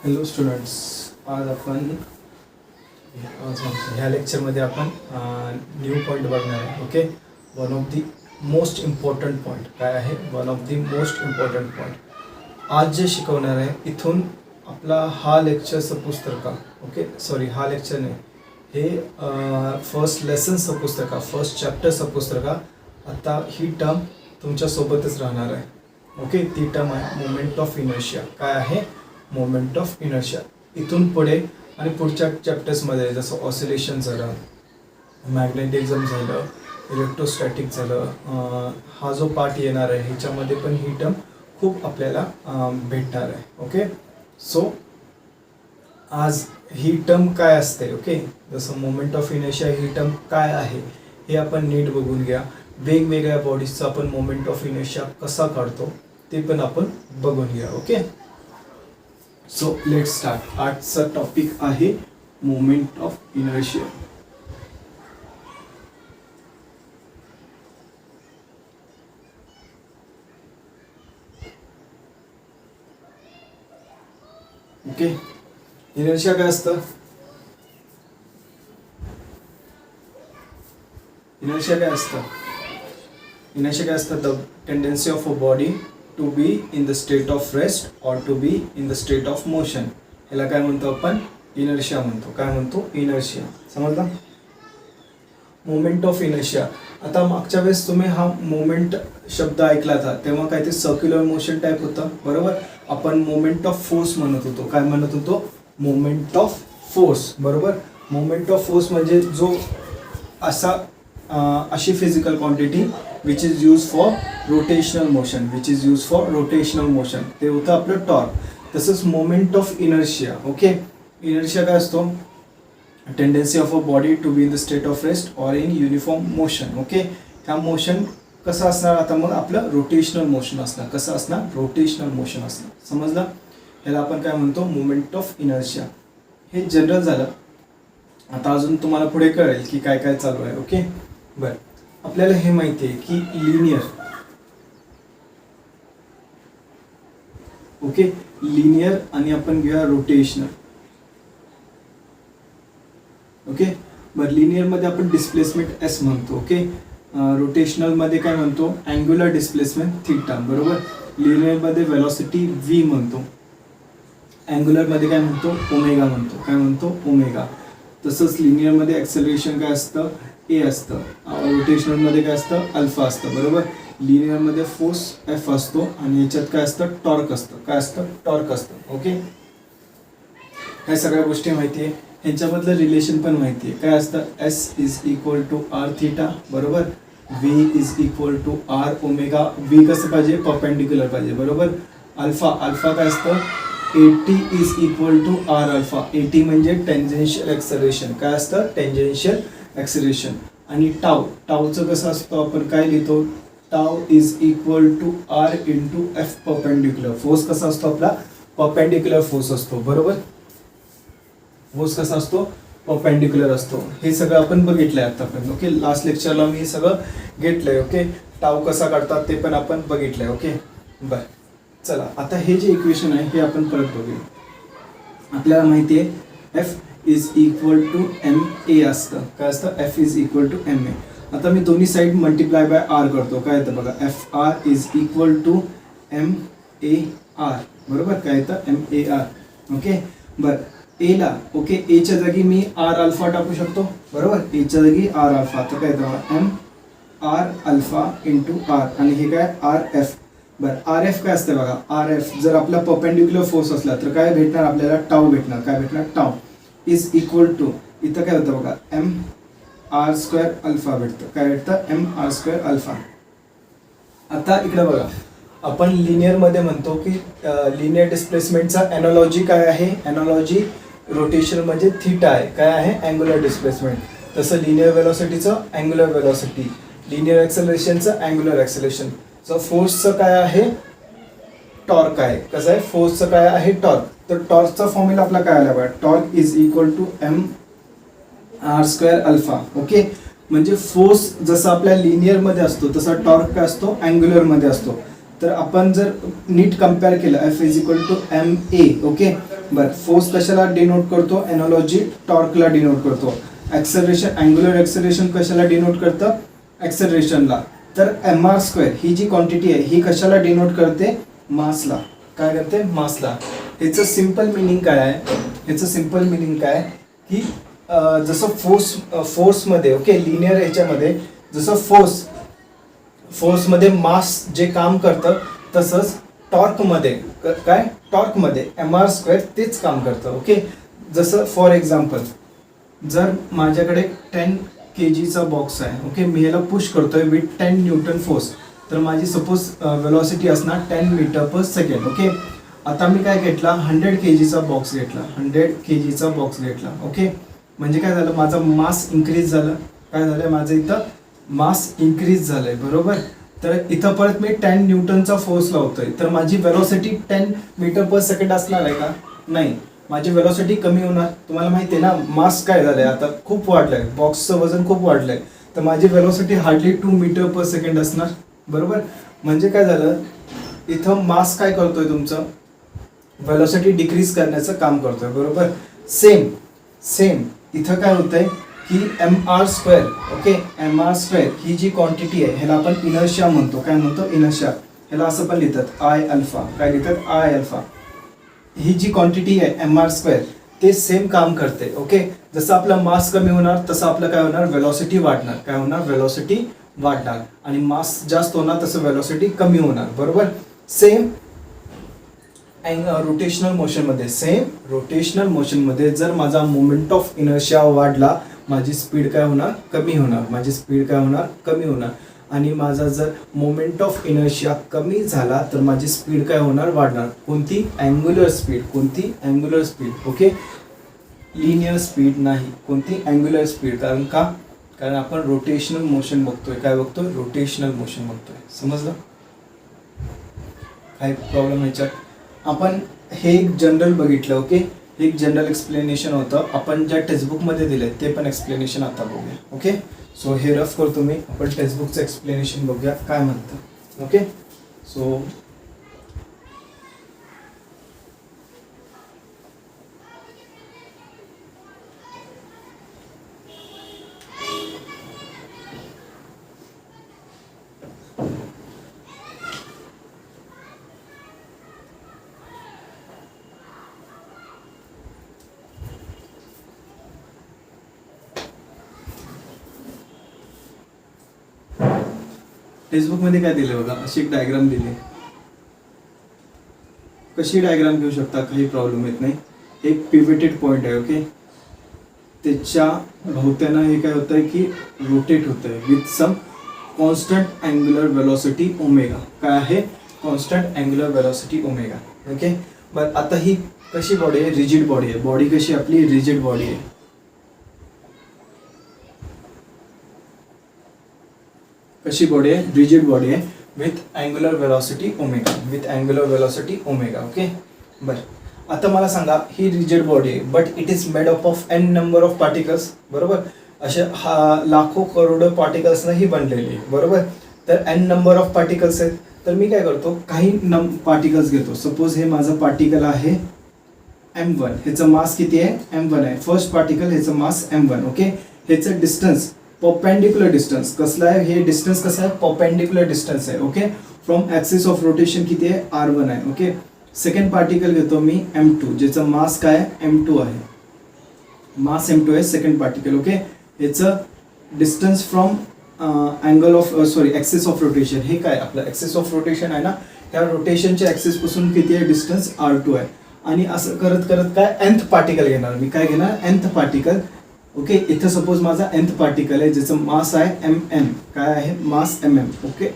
Hello students, ह्या लेक्चरमध्ये आपण न्यू पॉईंट बघणार आहे. Okay, one of the most important point काय आहे? One of the most important point आज जे शिकवणार आहे इथून आपला हा लेक्चरचं पुस्तक ओके सॉरी हा लेक्चर नाही, हे फर्स्ट लेसनचं पुस्तक फर्स्ट चॅप्टरचं पुस्तक आता ही टर्म तुमच्यासोबतच राहणार आहे. ओके, ती टर्म आहे मोमेंट ऑफ इनर्शिया. काय आहे? Moment of inertia. इथून पुढे आणि पुढच्या चॅप्टर्समध्ये जसं ऑसिलेशन झालं, मॅग्नेटिझम झालं, इलेक्ट्रोस्टॅटिक झालं, हा जो पार्ट येणार आहे ह्याच्यामध्ये पण ही टर्म खूप आपल्याला भेटणार आहे. ओके, सो आज ही टर्म काय असते? ओके, जसं moment of inertia he term काय आहे हे आपण नीट बघून घ्या. वेगवेगळ्या बॉडीजचा आपण मोमेंट ऑफ इनर्शिया कसा काढतो ते पण आपण बघून घ्या. Okay, so let start. आजचा टॉपिक आहे moment of inertia. Okay, inertia काय असतं? इनर्शिया काय असतं? इनर्शिया काय असतं? The tendency of a body to be in the state of rest और to be in the state of motion. ह्याला काय म्हणतो आपण? इनर्शिया म्हणतो. काय म्हणतो? इनर्शिया. समजलं? Moment of inertia. आता मागच्या वेळेस तुम्ही हा मोमेंट शब्द ऐकला था तेव्हा काय ते सर्क्युलर मोशन टाईप होतं, बरोबर. आपण मोमेंट ऑफ फोर्स म्हणत होतो. काय म्हणत होतो? मोमेंट ऑफ फोर्स, बरोबर. मोमेंट ऑफ फोर्स म्हणजे जो अशी physical quantity which is use for rotational motion, ते होतं आपलं टॉर्क. तसंच moment of inertia. Okay, inertia काय असतो? Tendency of a body to be in the state of rest or in uniform motion. Okay, ह्या मोशन कसं असणार? आता मग आपलं रोटेशनल मोशन असणार. कसं असणार? रोटेशनल मोशन असणार. समजलं? ह्याला आपण काय म्हणतो? Moment of inertia. हे जनरल झालं. आता अजून तुम्हाला पुढे कळेल की काय काय चालू आहे. ओके, बरं. आपल्याला हे माहिती आहे की लिनियर आणि आपण घेऊया रोटेशनल. ओके, बरं. लिनियरमध्ये आपण डिस्प्लेसमेंट एस म्हणतो. ओके, रोटेशनलमध्ये काय म्हणतो? अँग्युलर डिस्प्लेसमेंट थीटा, बरोबर. लिनियरमध्ये वेलॉसिटी व्ही म्हणतो. अँग्युलरमध्ये काय म्हणतो? ओमेगा म्हणतो. काय म्हणतो? ओमेगा. तसंच लिनियरमध्ये ॲक्सेलरेशन काय असतं? ए असतं. रोटेशनलमध्ये काय असतं? अल्फा असतं, बरोबर. लिनियरमध्ये फोर्स एफ असतो आणि याच्यात काय असतं? टॉर्क असतं. काय असतं? टॉर्क असतं. ओके, ह्या सगळ्या गोष्टी माहिती आहे. ह्यांच्यामधलं रिलेशन पण माहिती आहे. काय असतं? S is equal to R theta, बरोबर. V is equal to R omega. V कसं पाहिजे? परपेंडिक्युलर पाहिजे, बरोबर. अल्फा काय असतं? AT is equal to R alpha. AT म्हणजे टेंजेन्शियल ॲक्सेलरेशन. काय असतं? Tangential acceleration. आणि टाऊचं कसं असतं? आपण काय लिहितो? Tau is equal to R into F perpendicular. Force कसा असतो आपला? परपेंडिक्युलर फोर्स असतो, बरोबर. फोर्स कसा असतो? परपेंडिक्युलर असतो. हे सगळं आपण बघितलंय आतापर्यंत. ओके, लास्ट लेक्चरला मी सगळं घेतलंय. ओके, टाऊ कसा काढतात ते पण आपण बघितलंय. ओके, बरं. चला, आता हे जे इक्वेशन आहे हे आपण परत बघूया. आपल्याला माहिती आहे F is equal to M A असतं. काय असतं? F is equal to M A. आता मी दोन्ही साईड मल्टिप्लाय बाय आर करतो. काय येतं बघा? F R is equal to M A R, बरोबर. काय येतं? M A R. ओके, बरं. एला ओके, एच्या जागी मी आर अल्फा टाकू शकतो, बरोबर. एच्या जागी आर अल्फा. तर काय येतं बघा? M R alpha into R आणि हे काय? R F. बरं, आर एफ काय असतं बघा? आर एफ जर आपला परपेंडिक्युलर फोर्स असला तर काय भेटणार आपल्याला? टाऊ भेटणार. काय भेटणार? टाऊ इज इक्वल टू इथं काय होतं बघा? एम आर स्क्वेअर अल्फा भेटतं. काय भेटतं? M R square alpha. आता इकडे बघा, आपण लिनियरमध्ये म्हणतो की लिनियर डिस्प्लेसमेंटचा एनॉलॉजी काय आहे? एनॉलॉजी रोटेशन म्हणजे थीटा आहे. काय आहे? Angular displacement. तसं लिनियर वेलॉसिटीचं अँग्युलर वेलॉसिटी, लिनियर ॲक्सेलरेशनचं अँग्युलर ॲक्सेलरेशन. सो फोर्सचं काय आहे? टॉर्क आहे. कसं आहे? फोर्सचं काय आहे? टॉर्क. तर टॉर्कचा फॉर्म्युला आपला काय आला बघा? Torque is equal to M R square alpha. Okay, म्हणजे फोर्स जसा आपल्या लिनियरमध्ये असतो तसा टॉर्क काय असतो? अँग्युलरमध्ये असतो. तर आपण जर नीट कम्पेअर केलं F is equal to M A. Okay, बरं. फोर्स कशाला डिनोट करतो? एनॉलॉजी टॉर्कला डिनोट करतो. ॲक्सेलरेशन, अँग्युलर ॲक्सेलरेशन कशाला डिनोट करतं? ॲक्सेलरेशनला. तर एम आर स्क्वेअर ही जी क्वांटिटी आहे ही कशाला डिनोट करते? मासला. काय करते? मासला. ह्याचं सिम्पल मिनिंग काय आहे? ह्याचं सिम्पल मिनिंग काय की जसं फोर्समध्ये, ओके, लिनियर ह्याच्यामध्ये जसं फोर्समध्ये मास जे काम करतं तसंच टॉर्कमध्ये काय? टॉर्कमध्ये एम आर स्क्वेअर तेच काम करतं. ओके, जसं फॉर एक्झाम्पल जर माझ्याकडे 10 kgचा बॉक्स आहे, ओके, मी याला पुश करतोय विथ 10 न्यूटन फोर्स, तर माझी सपोज वेलॉसिटी असणार 10 मीटर पर सेकंड. ओके, आता मी काय घेतला? 100 kgचा बॉक्स घेतला. 100 kgचा बॉक्स घेतला. ओके, म्हणजे काय झालं? माझा मास इन्क्रीज झालं. काय झालं? माझं इथं मास इन्क्रीज झालंय, बरोबर. तर इथं परत मी 10 न्यूटनचा फोर्स लावतोय, तर माझी वेलॉसिटी 10 मीटर पर सेकंड असणार आहे का? नाही, माझी वेलॉसिटी कमी होणार. तुम्हाला माहिती आहे ना, मास काय झालंय आता खूप वाढलंय, बॉक्सचं वजन खूप वाढलंय, तर माझी वेलॉसिटी हार्डली 2 मीटर पर सेकंड असणार, बरोबर. म्हणजे काय झालं? इथं मास काय करतोय? तुमचं वेलॉसिटी डिक्रीज करण्याचं काम करतोय, बरोबर. सेम इथं काय होतंय की M R square, okay, M R square ही जी क्वांटिटी आहे ह्याला आपण इनर्शिया म्हणतो. काय म्हणतो? इनर्शिया. ह्याला असं पण लिहितात आय अल्फा. काय लिहितात? I alpha. ही जी क्वांटिटी आहे एम आर स्क्वेअर ते सेम काम करते. ओके, जसं आपलं मास कमी होणार तसं आपलं काय होणार? वेलॉसिटी वाढणार. काय होणार? वेलॉसिटी वाढणार. आणि मास जास्त होणार तसं वेलॉसिटी कमी होणार, बरोबर. सेम रोटेशनल मोशनमध्ये जर माझा मोमेंट ऑफ इनर्शिया वाढला, माझी स्पीड काय होणार? कमी होणार. आणि माझा जर मोमेंट ऑफ इनर्शिया कमी झाला तर माझी स्पीड काय होणार? वाढणार. कोणती? Angular speed. Okay, linear speed नाही. कोणती? Angular speed. कारण आपण रोटेशनल मोशन बघतोय. काय बघतोय? रोटेशनल मोशन बघतोय. समजलं? काय प्रॉब्लेम याच्यात? आपण हे एक जनरल बघितलं. ओके, हे एक जनरल एक्सप्लेनेशन होतं. आपण ज्या टेक्स्टबुकमध्ये दिले ते पण एक्सप्लेनेशन आता बघूया. ओके, सो हे रफ करतो मी. आपण टेक्स्टबुकचं एक्सप्लेनेशन बघूया काय म्हणतं. ओके, सो टेक्स्टबुकमध्ये काय दिलं बघा, अशी एक डायग्राम दिली. कशी डायग्राम घेऊ शकता, काही प्रॉब्लेम येत नाही. एक पिव्हेटेड पॉइंट आहे. ओके, त्याच्या भोवत्यानं हे काय होतंय की रोटेट होतंय with some constant angular velocity omega. काय आहे? Constant angular velocity omega. Okay, बरं. आता ही कशी बॉडी आहे? रिजिड बॉडी आहे. बॉडी कशी? आपली रिजिड बॉडी आहे. कशी बॉडी आहे? रिजिड बॉडी आहे with angular velocity omega. Okay, बरं. आता मला सांगा, ही रिजिड बॉडी आहे but it is made up of N number of particles, बरोबर. अशा लाखो करोडो पार्टिकल्सनं ही बनलेली आहे, बरोबर. तर एन नंबर ऑफ पार्टिकल्स आहेत. तर मी काय करतो? काही पार्टिकल्स घेतो. सपोज हे माझं पार्टिकल आहे M1. ह्याचं मास किती आहे? M1 आहे. फर्स्ट पार्टिकल, ह्याचं मास M1. ओके, ह्याचं डिस्टन्स परपेंडिक्युलर डिस्टन्स कसला आहे? हे डिस्टन्स कसं आहे? परपेंडिक्युलर डिस्टन्स आहे. Okay, from axis of rotation किती आहे? R1 आहे. ओके, सेकंड पार्टिकल घेतो मी M2, ज्याचं मास काय आहे? M2 आहे. मास M2 आहे सेकंड पार्टिकल. ओके, ह्याचं distance from axis of rotation. हे काय? आपलं ॲक्सिस ऑफ रोटेशन आहे ना, त्या रोटेशनच्या ॲक्सिसपासून किती आहे डिस्टन्स? R2 आहे. आणि असं करत करत काय nth पार्टिकल घेणार मी. काय घेणार? nth particle. ओके, इथं सपोज माझा nth पार्टिकल आहे ज्याचं मास आहे mn. काय आहे? मास mm. Okay,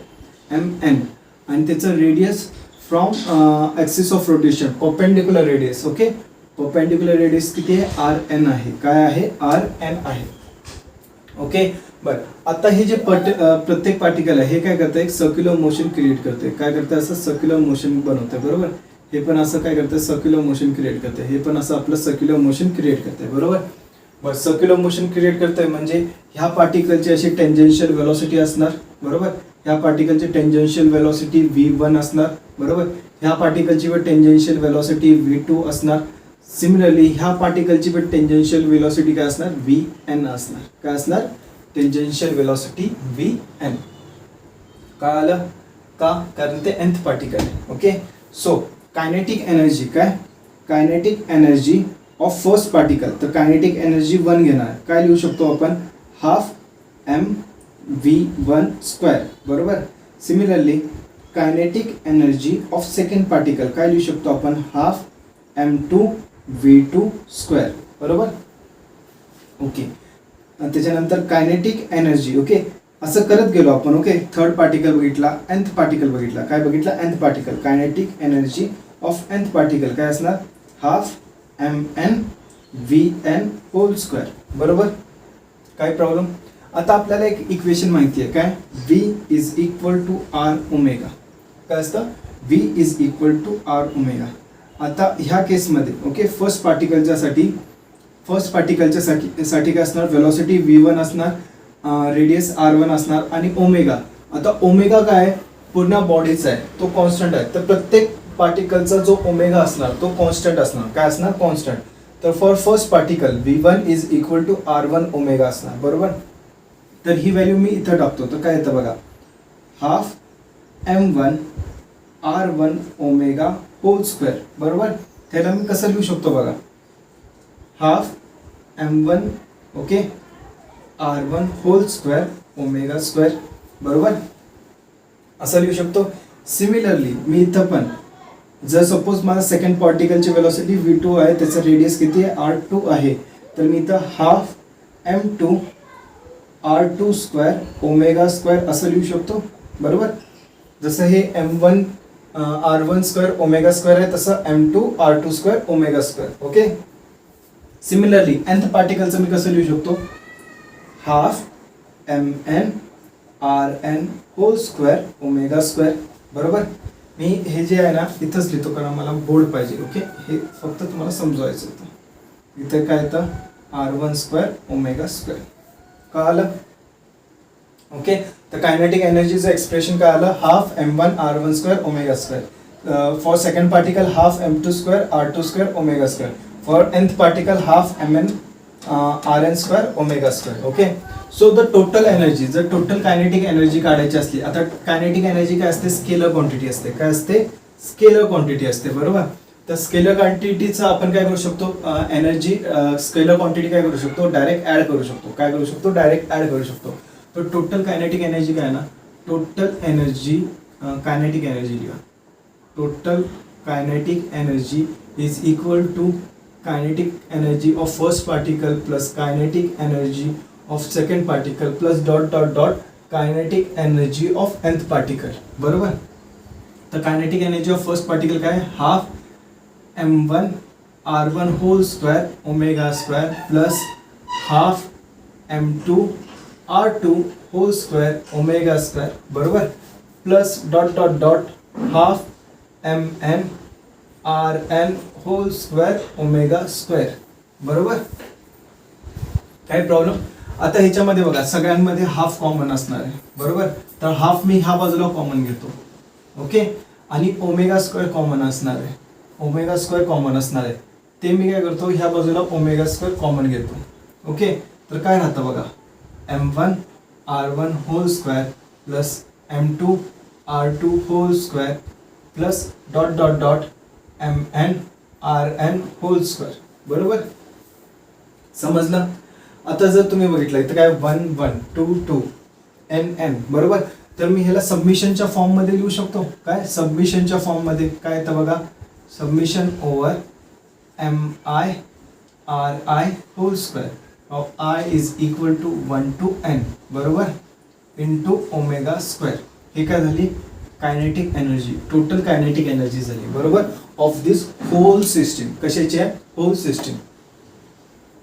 mn. आणि त्याचं radius from axis of rotation, perpendicular radius. Okay, perpendicular radius किती आहे? rn आहे. काय आहे? rn आहे. ओके, बरं. आता हे जे प्रत्येक पार्टिकल आहे हे काय करतं? एक सर्क्युलर मोशन क्रिएट करते. काय करतं? असं सर्क्युलर मोशन बनवतं, बरोबर. हे पण असं काय करतं? सर्क्युलर मोशन क्रिएट करते. हे पण असं आपलं सर्क्युलर मोशन क्रिएट करते, बरोबर. बरं, सर्क्युलर मोशन क्रिएट करतंय म्हणजे ह्या पार्टिकलची अशी टेंजेन्शियल वेलॉसिटी असणार, बरोबर. ह्या पार्टिकलची टेंजेन्शियल वेलोसिटी v1 असणार, बरोबर. ह्या पार्टिकलची पण टेंजेन्शियल वेलोसिटी v2 असणार. सिमिलरली ह्या पार्टिकलची पण टेंजेन्शियल वेलोसिटी काय असणार, vn असणार. काय असणार, टेंजेन्शियल वेलोसिटी vn. काय आलं का, कारण ते nth पार्टिकल आहे. ओके, सो कायनेटिक एनर्जी काय, kinetic energy of first particle, तर कायनेटिक एनर्जी 1 घेणार. काय लिहू शकतो आपण, हाफ mv1 स्क्वेअर, बरोबर. Similarly kinetic energy of second particle काय लिहू शकतो आपण, हाफ m2v2 स्क्वेअर, बरोबर. ओके, त्याच्यानंतर कायनेटिक एनर्जी, ओके, असं करत गेलो आपण. ओके, थर्ड पार्टिकल बघितला, nth पार्टिकल बघितला. काय बघितला, nth particle. Kinetic energy of nth particle काय असणार, half mn vn whole square, बरोबर. काय प्रॉब्लेम. आता आपल्याला एक इक्वेशन माहिती आहे काय, v is equal to R omega. काय असतं, v is equal to R omega. आता ह्या केसमध्ये ओके, फर्स्ट पार्टिकलच्या साठी काय असणार, वेलोसिटी v1 असणार, रेडियस r1 असणार आणि ओमेगा. आता ओमेगा काय आहे, पूर्ण बॉडीचा आहे, तो कॉन्स्टंट आहे. तर प्रत्येक पार्टिकलचा जो ओमेगा असणार तो कॉन्स्टंट असणार. काय असणार, कॉन्स्टंट. तर for first particle v1 is equal to r1 omega असणार, बरोबर. तर ही व्हॅल्यू मी इथं टाकतो. तर काय येतं बघा, half m1 r1 omega hole square, बरोबर. त्याला मी कसं लिहू शकतो बघा, half m1 okay r1 whole square omega square, बरोबर. असं लिहू शकतो. सिमिलरली मी इथं पण जर सपोज माझा सेकंड पार्टिकलची वेलोसिटी v2 आहे, त्याचं रेडियस किती आहे, r2 आहे, तर मी इथं half m2 r2 square omega square असं लिहू शकतो, बरोबर. जसं हे m1 r1 square omega square आहे, तसं m2 r2 square omega square. Okay, similarly nth पार्टिकलचं मी कसं लिहू शकतो, half mn rn whole square omega square, बरोबर. मी हे जे आहे ना इथंच लिहितो कारण मला बोर्ड पाहिजे. ओके, हे फक्त तुम्हाला समजवायचं होतं. इथे काय येतं, r1 स्क्वेअर ओमेगा स्क्वेअर. कळालं. ओके, तर कायनेटिक एनर्जीचं एक्सप्रेशन काय आलं, half m1 r1 square omega square. For second particle half m2 square r2 square omega square. For nth particle half mn rn square omega square. Okay, so the total energy, जर total kinetic energy काढायची असली, आता kinetic energy काय असते, scalar quantity असते. काय असते, scalar quantity असते, बरोबर. तर स्केलर क्वांटिटीचं आपण काय करू शकतो, एनर्जी स्केलर क्वांटिटी काय करू शकतो, डायरेक्ट ऍड करू शकतो. काय करू शकतो, डायरेक्ट ऍड करू शकतो. तर टोटल कायनेटिक एनर्जी काय ना, टोटल एनर्जी कायनेटिक एनर्जी लिहा. Total kinetic energy is equal to kinetic energy of first particle plus kinetic energy of second particle plus dot dot dot kinetic energy of nth particle, बरोबर. तर kinetic energy of first particle काय, half m1 r1 whole square omega square plus half m2 r2 whole square omega square, बरोबर. Plus dot dot dot half mn rn whole square omega square, बरोबर. काय problem. आता ह्याच्यामध्ये बघा सगळ्यांमध्ये half common असणार आहे, बरोबर. तर हाफ मी ह्या बाजूला कॉमन घेतो. ओके, आणि ओमेगा स्क्वेअर कॉमन असणार आहे. ओमेगा स्क्वेअर कॉमन असणार आहे, ते मी काय करतो, ह्या बाजूला ओमेगा स्क्वेअर कॉमन घेतो. ओके, तर काय राहतं बघा, m1 r1 whole square plus m2 r2 whole square plus dot dot dot mn rn whole square, बरोबर. समजलं. आता जर तुम्ही बघितलं इथं काय 1 1 2 2 n n, बरोबर. तर मी ह्याला सबमिशनच्या फॉर्म मध्ये लिहू शकतो. काय सबमिशनच्या फॉर्म मध्ये काय येतं बघा, summation over mi ri whole square of i is equal to 1 to n, बरोबर, इंटू ओमेगा स्क्वेअर. हे काय झाली, kinetic energy, total kinetic energy झाली, बरोबर, ऑफ दिस होल सिस्टीम. कशाची आहे, होल सिस्टीम.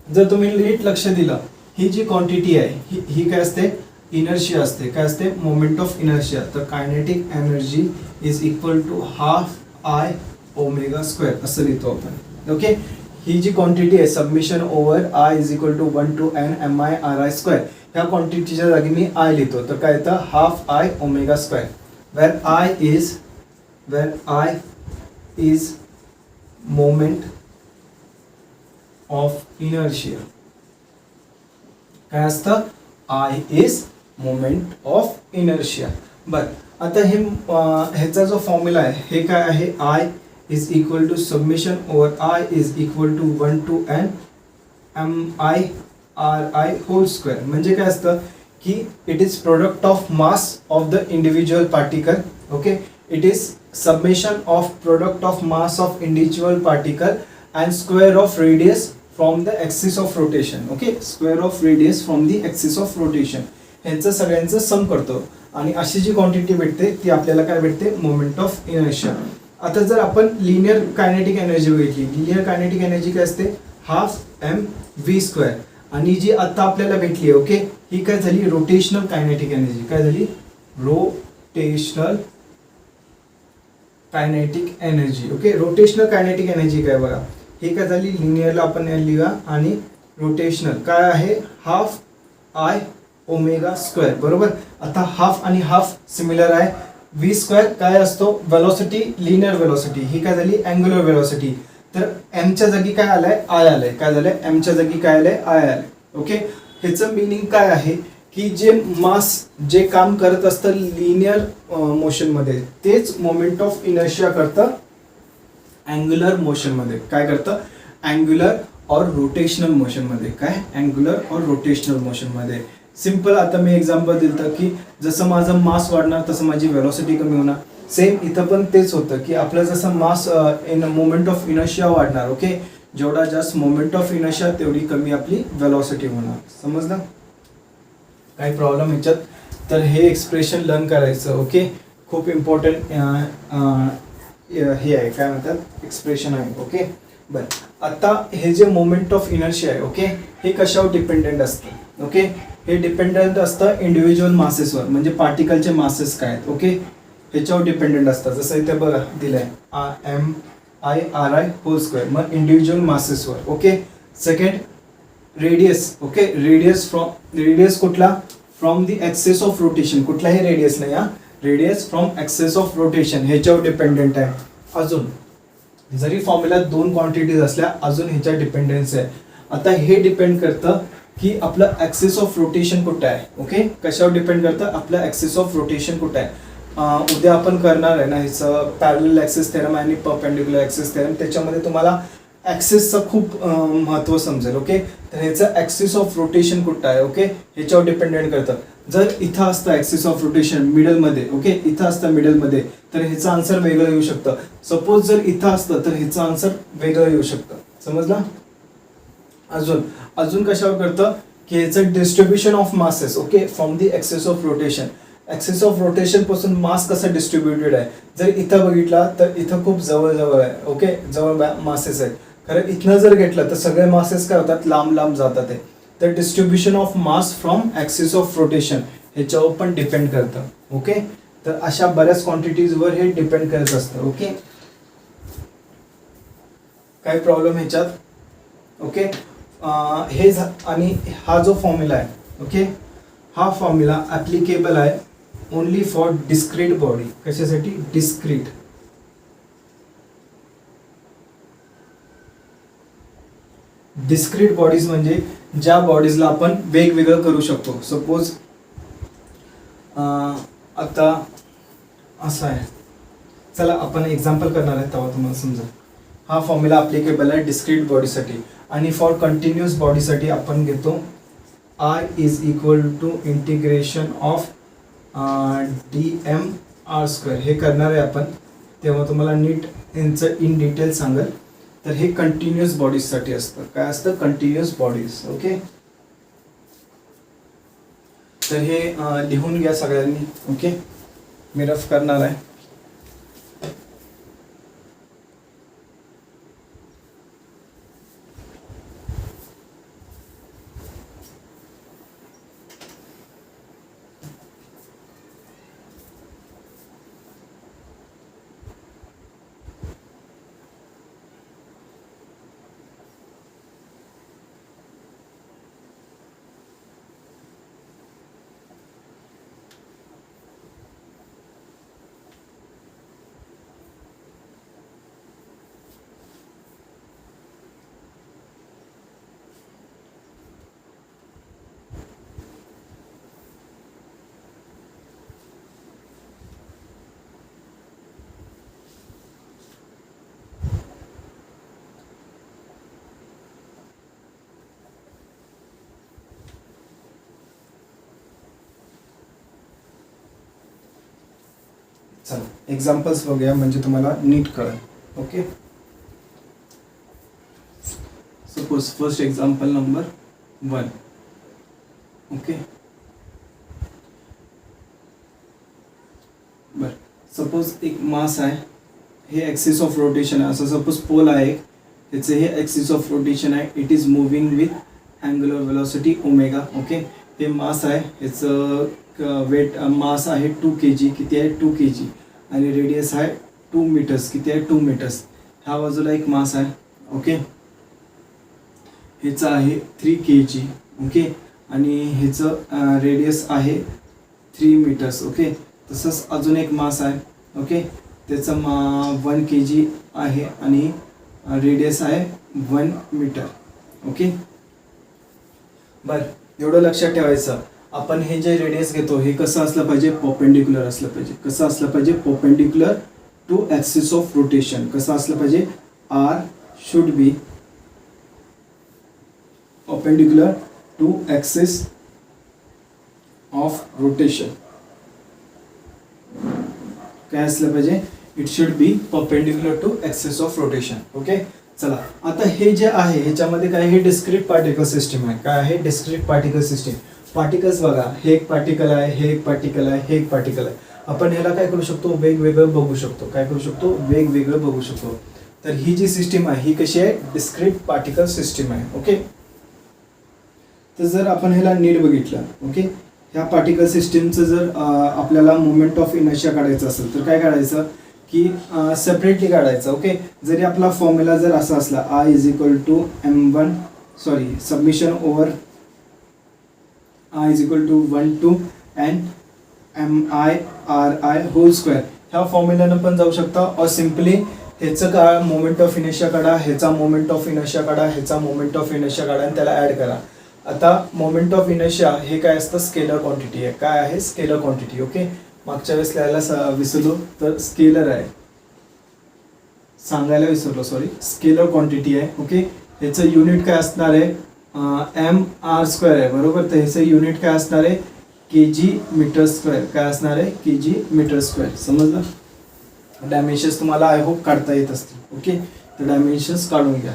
जर तुम्ही नीट लक्ष दिलं, ही जी क्वांटिटी आहे ही काय असते, इनर्शिया असते. काय असते, मोमेंट ऑफ इनर्शिया. तर kinetic energy is equal to half I omega square असं लिहितो आपण. ओके, ही जी क्वांटिटी आहे summation over I is equal to 1 to n mi ri square, ह्या क्वांटिटीच्या जागी मी आय लिहितो, तर काय येतं half I omega square, where I is moment of inertia. काय असतं, I is moment of inertia. बर, आता हे ह्याचा जो फॉर्म्युला आहे हे काय आहे, I is equal to summation over I is equal to 1 to n mi whole square. म्हणजे काय असतं की it is product of mass of the individual particle. Okay, it is summation of product of mass of individual particle and square of radius from the axis of rotation. Okay, square of radius from the axis of rotation. ह्यांचं सगळ्यांचं सम करतो आणि अशी जी quantity भेटते ती आपल्याला काय भेटते, मोमेंट ऑफ इनर्शिया. आता जर आपण लिनियर कायनेटिक एनर्जी बघितली, लिनियर कायनेटिक एनर्जी काय असते, हाफ एम व्ही स्क्वेअर. आणि जी आता आपल्याला भेटली, ओके, ही काय झाली, रोटेशनल कायनेटिक एनर्जी. काय झाली, rotational kinetic energy. Okay, rotational kinetic energy काय बघा, हे काय झाली, लिनियरला आपण लिहा आणि रोटेशनल काय आहे, हाफ आय ओमेगा स्क्वेअर. बरोबर, आता हाफ आणि हाफ सिमिलर आहे. व्ही स्क्वेअर काय असतो, वेलोसिटी, लिनियर वेलोसिटी. ही काय झाली, अँग्युलर वेलोसिटी. तर एमच्या जागी काय आलंय, आय आलंय. काय झालंय, एमच्या जागी काय आलंय, आय आलंय. ओके, ह्याचं मिनिंग काय आहे की जे मास जे काम करत असतं लिनियर मोशनमध्ये तेच मोमेंट ऑफ इनर्शिया करतं अँग्युलर मोशनमध्ये. काय करतं, अँग्युलर और रोटेशनल मोशनमध्ये. काय, अँग्युलर और रोटेशनल मोशनमध्ये. सिंपल, आता मी एक्झाम्पल दिलं की जसं माझं मास वाढणार तसं माझी वेलोसिटी कमी होणार. सेम इथं पण तेच होतं की आपलं जसं मास इन मोमेंट ऑफ इनर्शिया वाढणार. ओके, जेवढा जास्त मोमेंट ऑफ इनर्शिया तेवढी कमी आपली वेलोसिटी होणार. समजलं, काही प्रॉब्लेम ह्याच्यात. तर हे एक्सप्रेशन लर्न करायचं. ओके, खूप इम्पॉर्टंट हे आहे, काय म्हणतात, एक्सप्रेशन आहे. ओके, बरं, आता हे जे मोमेंट ऑफ इनर्शिया आहे, ओके, हे कशावर डिपेंडेंट असतं. ओके, हे डिपेंडंट असतं इंडिव्हिज्युअल मासेसवर, म्हणजे पार्टिकलचे मासेस काय आहेत. ओके, ह्याच्यावर डिपेंडेंट असतं. जसं इथे बघा दिलंय MIRI होल स्क्वेअर, मग इंडिव्हिज्युअल मासेसवर. Okay, second radius. Okay, radius कुठला, from the axis of rotation. कुठलाही रेडियस नाही, हा radius from axis of rotation ह्याच्यावर डिपेंडेंट आहे. अजून जरी फॉर्म्युल्यात 2 क्वांटिटीज असल्या अजून ह्याच्या डिपेंडन्स आहे. आता हे डिपेंड करतं की आपलं ॲक्सिस ऑफ रोटेशन कुठं आहे. ओके, कशावर डिपेंड करतं, आपलं ॲक्सिस ऑफ रोटेशन कुठं आहे. उद्या आपण करणार आहे ना ह्याचं पॅरलल ॲक्सिस थेरम आणि परपेंडिक्युलर ॲक्सिस थेरम. त्याच्यामध्ये तुम्हाला ॲक्सिसचं खूप महत्त्व समजेल. ओके, तर ह्याचं ॲक्सिस ऑफ रोटेशन कुठं आहे, ओके, ह्याच्यावर डिपेंडेंट करतं. जर इथं असतं ॲक्सिस ऑफ रोटेशन मिडलमध्ये, ओके, इथं असतं मिडलमध्ये, तर ह्याचं आन्सर वेगळं येऊ शकतं. सपोज जर इथं असतं तर ह्याचं आन्सर वेगळं येऊ शकतं. समजलं. अजून कशावर करतं की ह्याचं distribution of masses. Okay, from the axis of rotation. Axis of rotation पासून मास कसं डिस्ट्रीब्युटेड आहे. जर इथं बघितला तर इथं खूप जवळ आहे. ओके, जवळ मासेस आहेत. खरं इथनं जर घेतलं तर सगळे मासेस काय होतात, लांब जातात आहे. तर distribution of mass from axis of rotation ह्याच्यावर पण डिपेंड करतं. ओके, तर अशा बऱ्याच क्वांटिटीजवर हे डिपेंड करत असतं. ओके, काय प्रॉब्लेम ह्याच्यात. ओके, हे आणि हा जो फॉर्म्युला आहे, ओके, हा फॉर्म्युला ॲप्लिकेबल आहे ओनली फॉर डिस्क्रीट बॉडी. कशासाठी, डिस्क्रीट. डिस्क्रीट बॉडीज म्हणजे ज्या बॉडीजला आपण वेगवेगळं करू शकतो. सपोज आता असं आहे, चला आपण एक्झाम्पल करणार आहे तेव्हा तुम्हाला समजा. हा फॉर्म्युला ॲप्लिकेबल आहे डिस्क्रीट बॉडीसाठी. आणि फॉर कंटिन्युअस बॉडीसाठी आपण घेतो I is equal to integration of dmr². हे करणार आहे आपण, तेव्हा तुम्हाला नीट यांचं इन डिटेल सांगेल. तर हे कंटिन्युअस बॉडीजसाठी असतं. काय असतं, कंटिन्युअस बॉडीज. ओके, तर हे लिहून घ्या सगळ्यांनी. ओके, मी रफ करणार आहे. चला एक्झाम्पल्स बघूया म्हणजे तुम्हाला नीट कळेल. Okay, suppose first example number 1. Okay, बर, सपोज एक मास आहे, हे ॲक्सिस ऑफ रोटेशन आहे, असं सपोज पोल आहे, त्याचे हे ॲक्सिस ऑफ रोटेशन आहे, it is moving with angular velocity omega. Okay, हे मास आहे, ह्याचं वेट मास आहे 2 kg, किती आहे 2 kg, आणि रेडियस आहे 2 मीटर्स, किती आहे 2 मीटर्स. ह्या बाजूला एक मास आहे. ओके, ह्याचं आहे 3 kg. ओके, आणि ह्याचं रेडियस आहे 3 मीटर्स. ओके, तसंच अजून एक मास आहे. ओके, त्याचं 1 kg आहे आणि रेडियस आहे 1 मीटर. ओके, बरं, एवढं लक्षात ठेवायचं. आपण हे जे रेडियस घेतो हे कसं असलं पाहिजे, परपेंडिक्युलर असलं पाहिजे. कसं असलं पाहिजे, perpendicular to axis of rotation. कसं असलं पाहिजे, R should be perpendicular to axis of rotation. काय असलं पाहिजे, it should be perpendicular to axis of rotation. Okay, चला आता हे जे आहे ह्याच्यामध्ये काय, हे डिस्क्रीट पार्टिकल सिस्टीम आहे. काय आहे, डिस्क्रीट पार्टिकल सिस्टीम. पार्टिकल्स बघा, हे एक पार्टिकल आहे, हे एक पार्टिकल आहे, हे एक पार्टिकल आहे. आपण ह्याला काय करू शकतो, वेगवेगळं बघू शकतो. काय करू शकतो, वेगवेगळं बघू शकतो. तर ही जी सिस्टीम आहे ही कशी आहे, डिस्क्रीट पार्टिकल सिस्टीम आहे. ओके, तर जर आपण ह्याला नीट बघितलं, ओके, ह्या पार्टिकल सिस्टीमचं जर आपल्याला मोमेंट ऑफ इनर्शिया काढायचं असेल तर काय काढायचं की सेपरेटली काढायचं. ओके, जरी आपला फॉर्म्युला जर असा असला, I is equal to m1 sorry summation over I is equal to 1 to n mi whole square, ह्या फॉर्म्युल्यानं पण जाऊ शकता. और सिम्पली ह्याचं काढा मोमेंट ऑफ इनर्शिया काढा, ह्याचा मोमेंट ऑफ इनर्शिया काढा, ह्याचा मोमेंट ऑफ इनर्शिया काढा आणि त्याला ॲड करा. आता मोमेंट ऑफ इनर्शिया हे काय असतं, स्केलर क्वांटिटी आहे. काय आहे, स्केलर क्वांटिटी. ओके, मागच्या वेळेस लिहायला विसरलो तर स्केलर आहे, सांगायला विसरलो सॉरी, स्केलर क्वांटिटी आहे. ओके, ह्याचं युनिट काय असणार आहे, mr² आहे बरोबर. तर ह्याचं युनिट काय असणार आहे, kg मीटर स्क्वेअर. काय असणार आहे, kg मीटर स्क्वेअर. समजलं. डायमेन्शन्स तुम्हाला आय होप काढता येत असतील. ओके, तर डायमेन्शन्स काढून घ्या.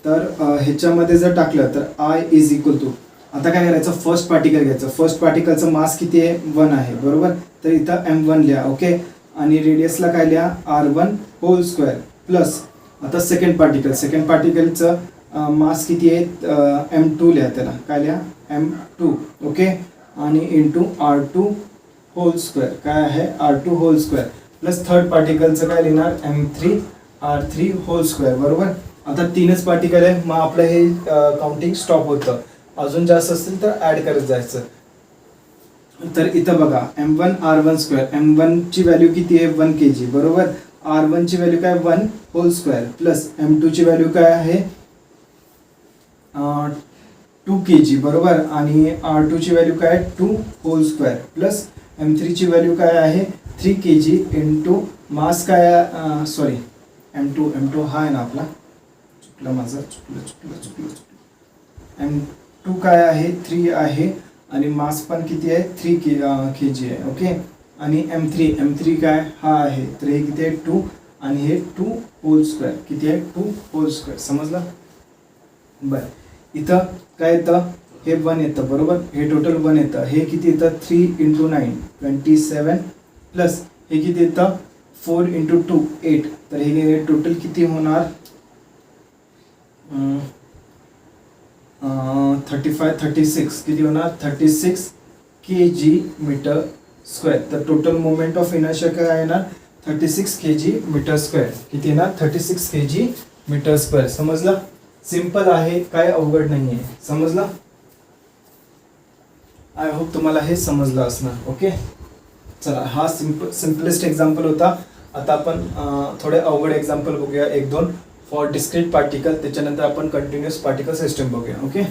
तर ह्याच्यामध्ये जर टाकलं तर I इज इक्वल टू, आता काय करायचं, फर्स्ट पार्टिकल घ्यायचं. फर्स्ट पार्टिकलचं मास किती आहे, 1 आहे बरोबर. तर इथं m1 लिहा. ओके, आणि रेडियसला काय लिहा, r1 होल स्क्वेअर प्लस. आता सेकंड पार्टिकलचं मास किती आहे, m2 लिहा. त्याला काय लिहा, m2. ओके, आणि इंटू r2 होल स्क्वेअर. काय आहे, r2 whole square plus third पार्टिकलचं काय लिहिणार, m3 r3 होल स्क्वेअर बरोबर. आता 3च पार्टिकल आहे, मग आपलं हे काउंटिंग स्टॉप होतं. अजून जास्त असतील तर ॲड करत जायचं. तर इथं बघा, m1 r1 स्क्वेअर, m1 ची व्हॅल्यू किती आहे, 1 kg बरोबर. r1 ची व्हॅल्यू काय, 1 होल स्क्वेअर प्लस m2 ची व्हॅल्यू काय आहे 2 kg बरोबर. आणि r2 ची व्हॅल्यू काय, 2 होल स्क्वेअर प्लस m3 ची व्हॅल्यू काय आहे 3 kg इंटू मास काय, सॉरी m2 हा आहे ना आपला, चुकलं माझं, चुकलं. m2 काय आहे, 3 आहे आणि मास पण किती आहे, 3 kg आहे. ओके, आणि m3 काय हा आहे, तर हे किती आहे 2 आणि हे 2 होल स्क्वेअर. किती आहे, 2 होल स्क्वेअर. समजलं. बरं, इथं काय येतं, हे 1 येतं बरोबर. हे टोटल 1 येतं. हे किती येतं, 3 × 9 27 प्लस हे किती येतं, 4 × 2 8. तर हे टोटल किती होणार, 36 किती होणार, 36 kg मीटर स्क्वेअर. तर टोटल मोमेंट ऑफ इनर्शिया काय येणार, 36 kg मीटर स्क्वेअर. किती येणार, 36 kg मीटर स्क्वेअर. समजलं. सिंपल आहे, काय अवघड नाही आहे. समजलं. आय होप तुम्हाला हे समजलं असणार. ओके, चला, हा सिम्पलेस्ट एक्झाम्पल होता. आता आपण थोडे अवघड एक्झाम्पल बघूया, 1-2 फॉर डिस्क्रीट पार्टिकल. त्याच्यानंतर आपण कंटिन्युअस पार्टिकल सिस्टम बघूया. Okay,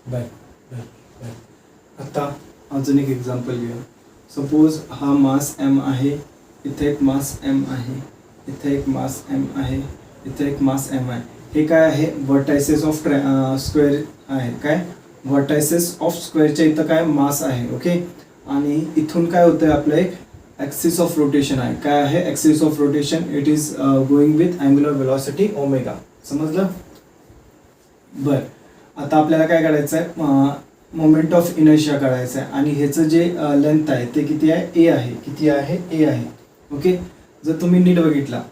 bye. आता अजून एक एक्झाम्पल घेऊया. सपोज हा मास m आहे, इथे एक मास m आहे, इथे एक मास m आहे, इथे एक मास m आहे. हे काय आहे, व्हर्टायसेस ऑफ स्क्वेअर आहे. काय व्हर्टायसेस ऑफ स्क्वेअरच्या इथं काय मास आहे. ओके, आणि इथून काय होतं आपलं एक ॲक्सिस ऑफ रोटेशन आहे. काय आहे axis of rotation, it is going with angular velocity omega. समजलं. बर, आता आपल्याला काय करायचं आहे, मोमेंट ऑफ इनर्शिया काढायचं आहे. आणि ह्याचं जे लेंथ आहे ते किती आहे, ए आहे. किती आहे, ए आहे. ओके, जर तुम्ही नीट बघितला,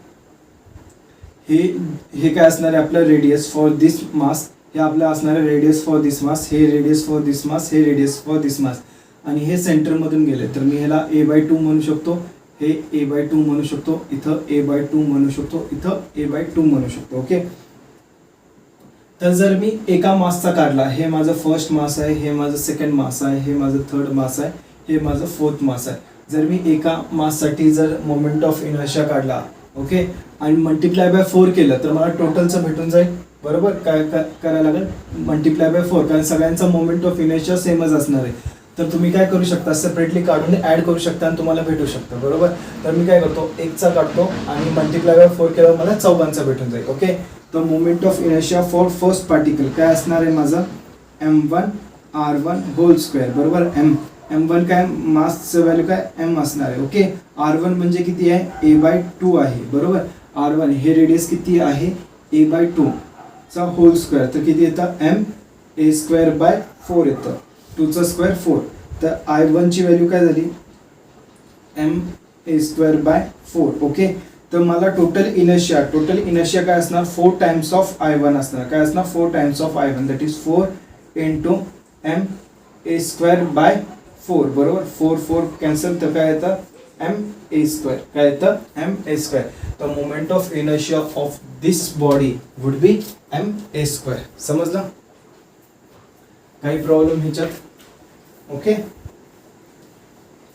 हे काय असणार आहे आपलं रेडियस फॉर दिस मास. हे आपलं असणार आहे रेडियस फॉर दिस मास, हे रेडियस फॉर दिस मास, हे रेडियस फॉर दिस मास. आणि हे सेंटरमधून गेले तर मी ह्याला a/2 म्हणू शकतो, हे a/2 म्हणू शकतो, इथं a/2 म्हणू शकतो, इथं a/2 म्हणू शकतो. ओके, तर जर मी एका मासचा काढला, हे माझं फर्स्ट मास आहे, हे माझं सेकंड मास आहे, हे माझं थर्ड मास आहे, हे माझं फोर्थ मास आहे. जर मी एका माससाठी जर मोमेंट ऑफ इनर्शिया काढला, ओके, आणि मल्टिप्लाय बाय 4 केलं तर मला टोटलचं भेटून जाईल. बरोबर, काय करायला लागेल, मल्टिप्लाय बाय 4, कारण सगळ्यांचा मोमेंट ऑफ इनर्शिया सेमच असणार आहे. तर तुम्ही काय करू शकता, सेपरेटली काढून ॲड करू शकता आणि तुम्हाला भेटू शकतं. बरोबर, तर मी काय करतो, एकचा काढतो आणि मल्टिप्लाय बाय 4 केल्यावर मला चौघांचा भेटून जाईल. ओके, तर moment of inertia for first particle काय असणार आहे माझं, m1r1 होल स्क्वेअर. बरोबर, m1 काय मासचं व्हॅल्यू काय m असणार आहे. ओके, r1 म्हणजे किती आहे, a/2 आहे. बरोबर, r1 हे रेडियस किती आहे, a/2 चा होल स्क्वेअर, तर किती येतं, ma²/4 येतं. 2चा स्क्वेअर 4. तर I1 ची व्हॅल्यू काय झाली, ma²/4. ओके, तर मला टोटल इनर्शिया काय असणार, 4 टाइम्स ऑफ I1 असणार. काय असणार, 4 times of I1, that is 4 into ma²/4. बरोबर, 4 कॅन्सल, तर काय येतं ma². काय येतं ma². तर moment of inertia of this body would be ma². समजलं, काही प्रॉब्लेम ह्याच्यात. ओके,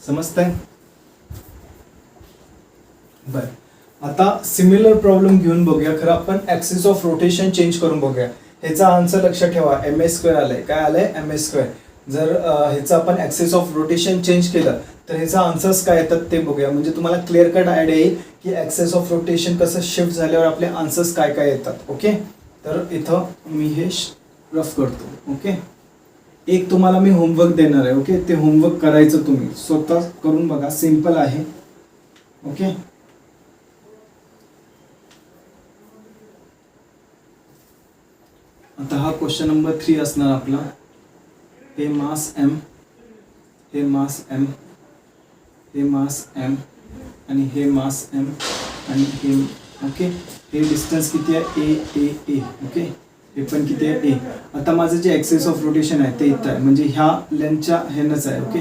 समजतंय. बर, आता सिमिलर प्रॉब्लेम घेऊन बघूया. खरं आपण ऍक्सिस ऑफ रोटेशन चेंज करून बघूया. ह्याचा आन्सर लक्षात ठेवा, ma² आलंय. काय आलंय, ma². जर ह्याचा आपण ऍक्सिस ऑफ रोटेशन चेंज केलं तर ह्याचा आन्सर्स काय येतात ते बघूया. म्हणजे तुम्हाला क्लिअर कट आयडिया येईल की ऍक्सिस ऑफ रोटेशन कसं शिफ्ट झाल्यावर आपले आन्सर्स काय काय येतात. ओके, तर इथं मी हे रफ करतो. ओके, एक तुम्हाला मी होमवर्क देणार आहे. ओके, ते होमवर्क करायचं तुम्ही स्वतः करून बघा, सिंपल आहे. ओके, आता हा क्वेश्चन नंबर 3 असणार आपला. हे मास m, हे मास m, हे मास m आणि हे मास m आणि हे. ओके, हे डिस्टन्स किती आहे, a. ओके, हे पण किती आहे, a. आता माझं जे ऍक्सिस ऑफ रोटेशन आहे ते इथं आहे, म्हणजे ह्या लेंथच्या ह्यानंच आहे. ओके,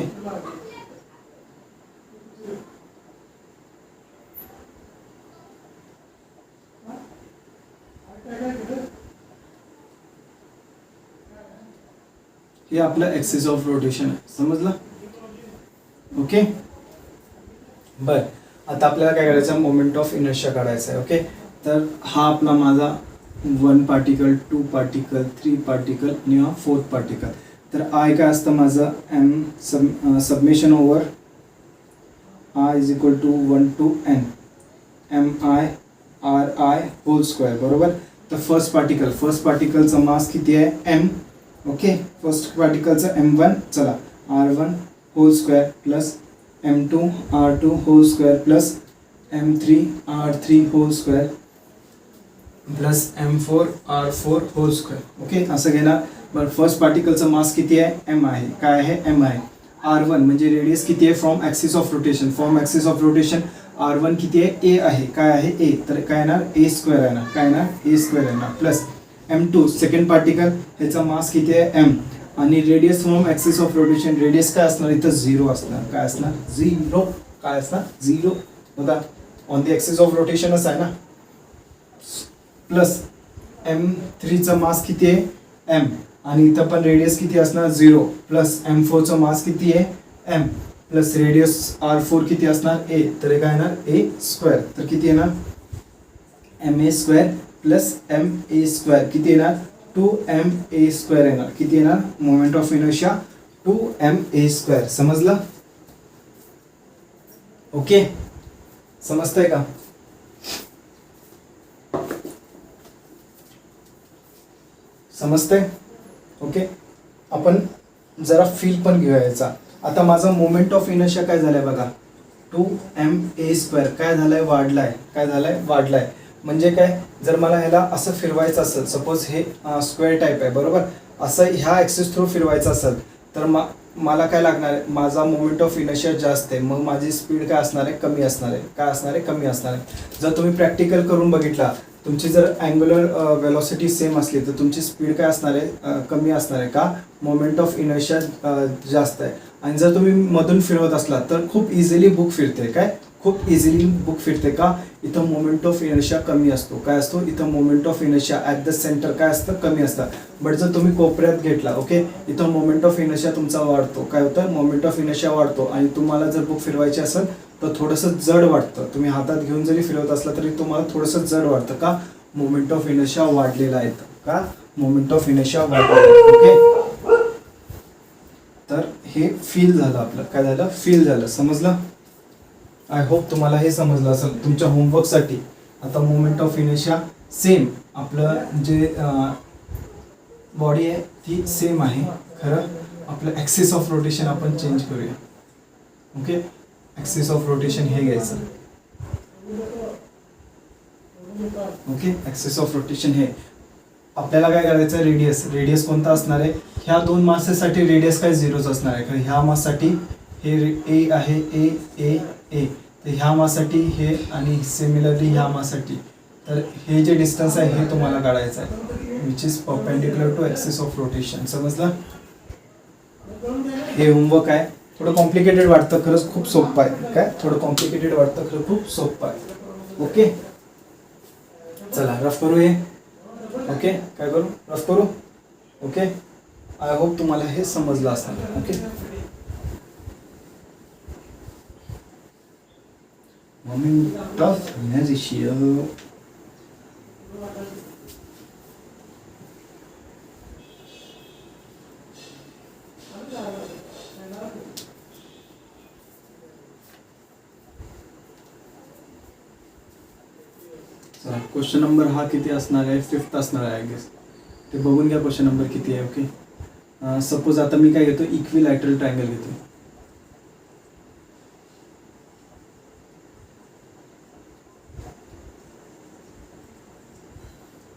हे आपलं ऍक्सिस ऑफ रोटेशन आहे. समजलं. ओके, बर, आता आपल्याला काय करायचं, मोमेंट ऑफ इनर्शिया काढायचा आहे. ओके, तर हा आपला माझा 1 पार्टिकल, 2 पार्टिकल, 3 पार्टिकल आणि हा 4th पार्टिकल. तर आय काय असतं माझं, m summation over I is equal to 1 to n mi/ri whole square. बरोबर, तर फर्स्ट पार्टिकलचा मास किती आहे, m. ओके, फर्स्ट पार्टिकलचा m1, चला r1 whole square plus m2 r2 whole square plus m3 r3 whole square plus m4 r4 whole square. Okay, असं घेणार. बरं, first पार्टिकलचा मास किती आहे, m आहे. काय आहे, m आहे. r1 म्हणजे रेडियस किती आहे, from axis of rotation. r1 किती आहे, a आहे. काय आहे, a. तर काय येणार, a² येणार. काय येणार, a² येणार प्लस m2 सेकंड पार्टिकल, ह्याचा मास किती आहे, m. आणि radius from axis of rotation, radius काय असणार, इथं 0 असणार. काय असणार, 0. काय असणार, 0. बघा, ऑन द ऍक्सिस ऑफ रोटेशनच आहे ना. प्लस m3चा मास किती आहे, m. आणि इथं पण रेडियस किती असणार, 0. प्लस m4चा मास किती आहे, m. प्लस रेडियस r4 किती असणार, a. तर काय येणार, a². तर किती येणार, ma² प्लस ma² किती येणार, 2ma² येणार. किती येणार, मोमेंट ऑफ इनर्शिया 2ma². समजलं? ओके, समजतंय का? समजतंय? ओके, आपण जरा फील पण घेऊया याचा. आता माझा मोमेंट ऑफ इनर्शिया काय झालाय बघा, 2ma². काय झालंय? वाढलाय. काय झालंय? वाढलाय. म्हणजे काय, जर मला ह्याला असं फिरवायचं असेल, सपोज हे स्क्वेअर टाईप आहे बरोबर, असं ह्या ॲक्सिस थ्रू फिरवायचं असेल तर मला काय लागणार आहे, माझा मोमेंट ऑफ इनर्शिया जास्त आहे, मग माझी स्पीड काय असणार आहे? कमी असणार आहे. काय असणार आहे? कमी असणार आहे. जर तुम्ही प्रॅक्टिकल करून बघितला, तुमची जर अँग्युलर वेलॉसिटी सेम असली तर तुमची स्पीड काय असणार आहे? कमी असणार आहे. का? मोमेंट ऑफ इनर्शिया जास्त आहे. आणि जर तुम्ही मधून फिरवत असला तर खूप इझिली बुक फिरते. काय? खूप इझिली बुक फिरते. का? इथं मोमेंट ऑफ इनर्शिया कमी असतो. काय असतो? इथं moment of inertia at the centre काय असतं? कमी असतं. बट जर तुम्ही कोपऱ्यात घेतला, ओके, इथं मोमेंट ऑफ इनर्शिया तुमचा वाढतो. काय होतं? मोमेंट ऑफ इनर्शिया वाढतो. आणि तुम्हाला जर बुक फिरवायची असेल तर थोडंसं जड वाटतं. तुम्ही हातात घेऊन जरी फिरवत असला तरी तुम्हाला थोडंसं जड वाटतं. का? मोमेंट ऑफ इनर्शिया वाढलेला आहे. का? मोमेंट ऑफ इनर्शिया वाढलेला. ओके, तर हे फील झालं आपलं. काय झालं? फील झालं. समजलं? आय होप तुम्हाला हे समजलं असेल तुमच्या होमवर्कसाठी. आता मोमेंट ऑफ इनर्शिया सेम, आपलं जे बॉडी आहे ती सेम आहे खरं. आपलं ॲक्सिस ऑफ रोटेशन आपण चेंज करूया. ओके, ॲक्सिस ऑफ रोटेशन हे घ्यायचं. ओके, ॲक्सिस ऑफ रोटेशन हे आपल्याला काय करायचं आहे? रेडियस कोणता असणार आहे? ह्या दोन मासेसाठी रेडियस काय? 0च असणार आहे. कारण ह्या माससाठी हे ए आहे, ए तर ह्या मासाठी हे, आणि सिमिलरली ह्या मासाठी. तर हे जे डिस्टन्स आहे हे तुम्हाला काढायचं आहे, which is perpendicular to axis of rotation. समजलं? हे होमवर्क आहे. थोडं कॉम्प्लिकेटेड वाटतं, खरंच खूप सोपं आहे. काय? थोडं कॉम्प्लिकेटेड वाटतं, खरं खूप सोपं आहे. ओके, चला रफ करू हे. ओके, काय करू? रफ करू. ओके, आय होप तुम्हाला हे समजलं असणार. Okay, moment of inertia. चला, क्वेश्चन नंबर हा किती असणार आहे? 5th असणार आहे आय गेस. ते बघून घ्या क्वेश्चन नंबर किती आहे. ओके, सपोज आता मी काय घेतो? इक्विलॅटरल ट्रायंगल घेतो.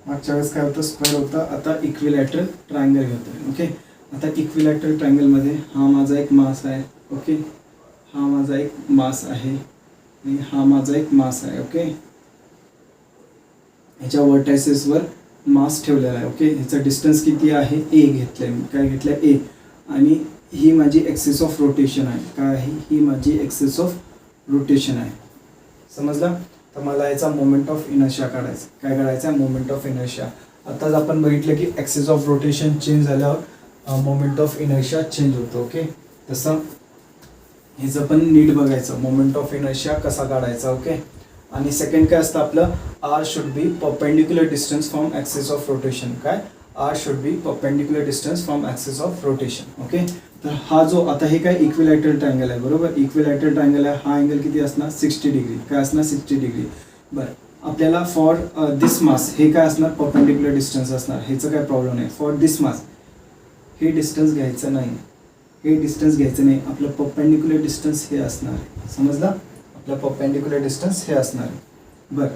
मागच्या वेळेस काय होतं? स्क्वेअर होता. आता इक्विलॅटरल ट्रायंगल घेतोय. ओके, आता इक्विलॅटरल ट्रायंगलमध्ये हा माझा एक मास आहे. ओके, हा माझा एक मास आहे आणि हा माझा एक मास आहे. ओके, ह्याच्या वर्टायसेसवर मास ठेवलेला आहे. ओके, ह्याचा डिस्टन्स किती आहे? ए घेतलंय मी. काय घेतलंय? ए. आणि ही माझी ॲक्सिस ऑफ रोटेशन आहे. काय आहे? ही माझी ॲक्सिस ऑफ रोटेशन आहे. समजलं? तर मला याचा मोमेंट ऑफ इनर्शिया काढायचा. काय काढायचा? Moment of inertia. आताच आपण बघितलं की ॲक्सिस ऑफ रोटेशन चेंज झाल्यावर मोमेंट ऑफ इनर्शिया चेंज होतो. ओके, तसं ह्याचं पण नीट बघायचं, मोमेंट ऑफ इनर्शिया कसा काढायचा. ओके, आणि सेकंड काय असतं आपलं? R should be perpendicular distance from axis of rotation. काय? R should be perpendicular distance from axis of rotation. Okay, तर हा जो आता हे काय इक्विलॅटरल ट्रायंगल आहे बरोबर. इक्विलॅटरल ट्रायंगल आहे. हा अँगल किती असणार? 60 डिग्री. काय असणार? 60 डिग्री. बरं, आपल्याला फॉर दिस मास हे काय असणार? परपेंडिक्युलर डिस्टन्स असणार. ह्याचं काय प्रॉब्लेम नाही. फॉर दिस मास हे डिस्टन्स घ्यायचं नाही. हे डिस्टन्स घ्यायचं नाही. आपलं परपेंडिक्युलर डिस्टन्स हे असणार आहे. समजलं? आपलं परपेंडिक्युलर डिस्टन्स हे असणार आहे. बरं,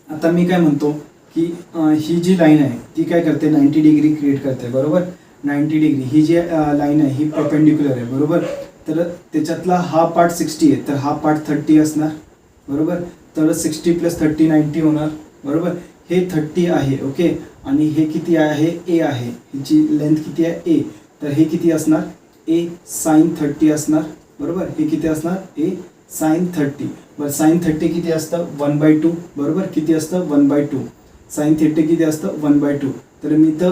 आता मी काय म्हणतो की ही जी लाईन आहे ती काय करते? 90 डिग्री क्रिएट करते बरोबर. 90 डिग्री ही जी लाईन आहे ही परपेंडिक्युलर आहे बरोबर. तर त्याच्यातला हा पार्ट 60 आहे तर हा पार्ट 30 असणार बरोबर. तर 60 + 30 90 होणार बरोबर. हे 30 आहे. ओके, आणि हे किती आहे? ए आहे. ह्याची लेंथ किती आहे? ए. तर हे किती असणार? ए साइन 30 असणार बरोबर. हे किती असणार? ए साइन 30. बरं, साइन 30 किती असतं? 1/2 बरोबर. किती असतं? 1/2. साइन 30 किती असतं? 1/2. तर मी तर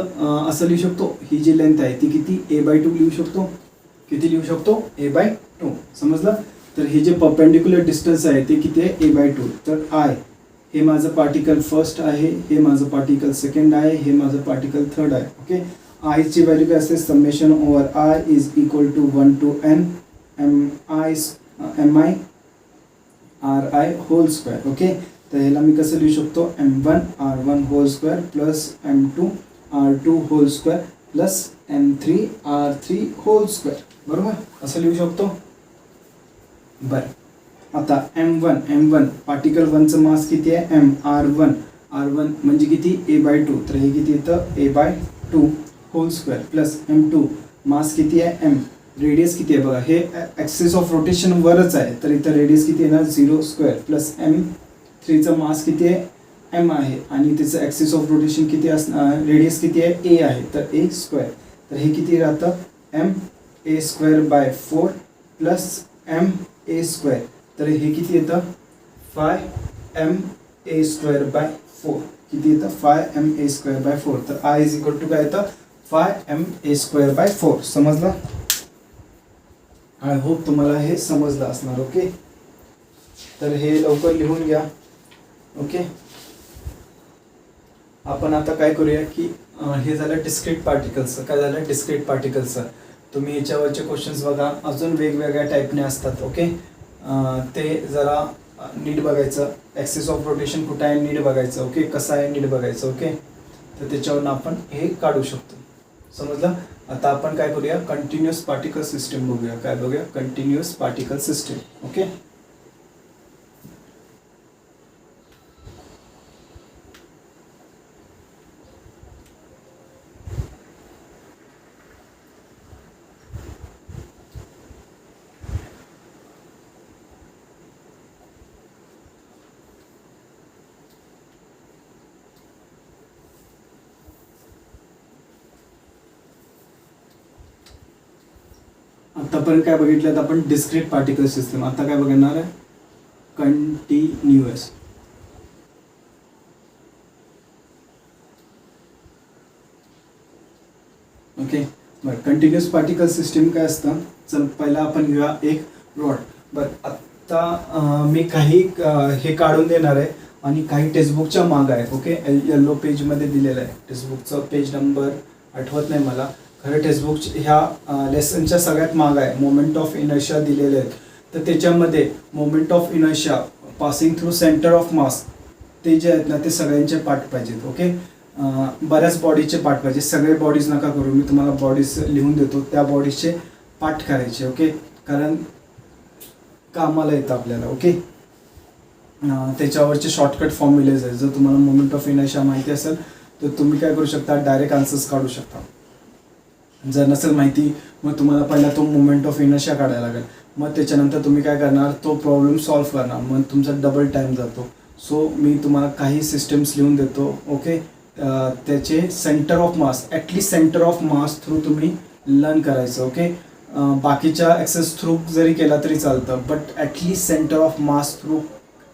असं लिहू शकतो, ही जी लेंथ आहे ती किती? a/2 लिहू शकतो. किती लिहू शकतो? a/2. समजलं? तर हे जे परपेंडिक्युलर डिस्टन्स आहे ते किती आहे? a/2. तर आय हे माझं पार्टिकल फर्स्ट आहे, हे माझं पार्टिकल सेकंड आहे, हे माझं पार्टिकल थर्ड आहे. ओके, आयची व्हॅल्यू काय असते, summation over I is equal to 1 to n mi ri whole square. Okay, तर ह्याला मी कसं लिहू शकतो, m1 r1 whole square plus m2 r2 whole square plus m3 r3 whole square. बरोबर, असं लिहू शकतो. बरं, आता m1 पार्टिकल 1चं मास किती आहे, m r1 म्हणजे किती, a/2. तर हे किती येतं, a/2 hole square plus m2 मास किती आहे, m रेडियस किती आहे बघा, हे ॲक्सिस ऑफ रोटेशन वरच आहे, तर इथं रेडियस किती येणार, 0 स्क्वेअर प्लस m3चं मास किती आहे, m आहे, आणि त्याचं ॲक्सिस ऑफ रोटेशन किती असणार, रेडियस किती आहे, a आहे, तर a स्क्वेअर. तर हे किती राहतं, ma²/4 प्लस ma². तर हे किती येतं, 5ma²/4. किती येतं, 5ma²/4. तर I इज इक्वल टू काय येतं, 5ma²/4. समजलं. आय होप तुम्हाला हे समजलं असणार. ओके, तर हे लवकर लिहून घ्या. ओके, आपण आता काय करूया की हे झालं डिस्क्रीट पार्टिकल्सचं. काय झालं, डिस्क्रीट पार्टिकल्सचं. तुम्ही याच्यावरचे क्वेश्चन्स बघा, अजून वेगवेगळ्या टाईपने असतात. ओके, ते जरा नीट बघायचं, ॲक्सिस ऑफ रोटेशन कुठं आहे नीट बघायचं. ओके, कसं आहे नीट बघायचं. ओके, तर त्याच्यावरून आपण हे काढू शकतो. समजलं. आता आपण काय करूया, कंटिन्युअस पार्टिकल सिस्टीम बघूया. काय बघूया, कंटिन्युअस पार्टिकल सिस्टीम. ओके, आतापर्यंत काय बघितलं आपण, डिस्क्रीट पार्टिकल सिस्टीम. आता काय बघणार आहे, कंटिन्युअस. ओके, बरं, कंटिन्युअस पार्टिकल सिस्टीम काय असतं, चल पहिला आपण घेऊया एक रॉड. बरं, आता मी काही हे काढून देणार आहे आणि काही टेक्स्टबुकच्या मागं आहे. ओके, येलो पेजमध्ये दिलेलं आहे. टेक्स्टबुकचं पेज नंबर आठवत नाही मला, खरं टेक्स्टबुक ह्या लेसनच्या सगळ्यात मागं आहे. मोमेंट ऑफ इनर्शिया दिलेले आहेत, तर त्याच्यामध्ये moment of inertia passing through centre of मास, ते जे आहेत ना ते सगळ्यांचे पार्ट पाहिजेत. ओके, बऱ्याच बॉडीचे पार्ट पाहिजे. सगळे बॉडीज नका करू, मी तुम्हाला बॉडीज लिहून देतो, त्या बॉडीजचे पार्ट करायचे. ओके, कारण कामाला येतं आपल्याला. ओके, त्याच्यावरचे शॉर्टकट फॉर्म्युलेज आहेत. जर तुम्हाला मोमेंट ऑफ इनर्शिया माहिती असेल तर तुम्ही काय करू शकता, डायरेक्ट आन्सर्स काढू शकता. जर नसेल माहिती मग तुम्हाला पहिला तो मोमेंट ऑफ इनर्शिया काढायला लागेल, मग त्याच्यानंतर तुम्ही काय करणार, तो प्रॉब्लेम सॉल्व्ह करणार, मग तुमचा डबल टाईम जातो. सो मी तुम्हाला काही सिस्टम्स लिहून देतो. ओके, त्याचे centre of mass, at least centre of mass through तुम्ही लर्न करायचं. ओके, बाकीच्या ॲक्सेस थ्रू जरी केला तरी चालतं, but at least centre of mass through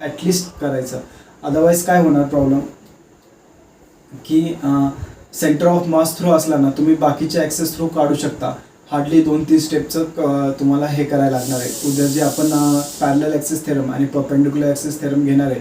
at least करायचं. अदरवाईज काय होणार प्रॉब्लेम की सेंटर ऑफ मास थ्रू असला ना, तुम्ही बाकीचे ॲक्सेस थ्रू काढू शकता. हार्डली 2-3 स्टेपचं तुम्हाला हे करायला लागणार आहे. उद्या जे आपण पॅरलल ॲक्सेस थेरम आणि परपेंडिक्युलर ॲक्सेस थेरम घेणार आहे,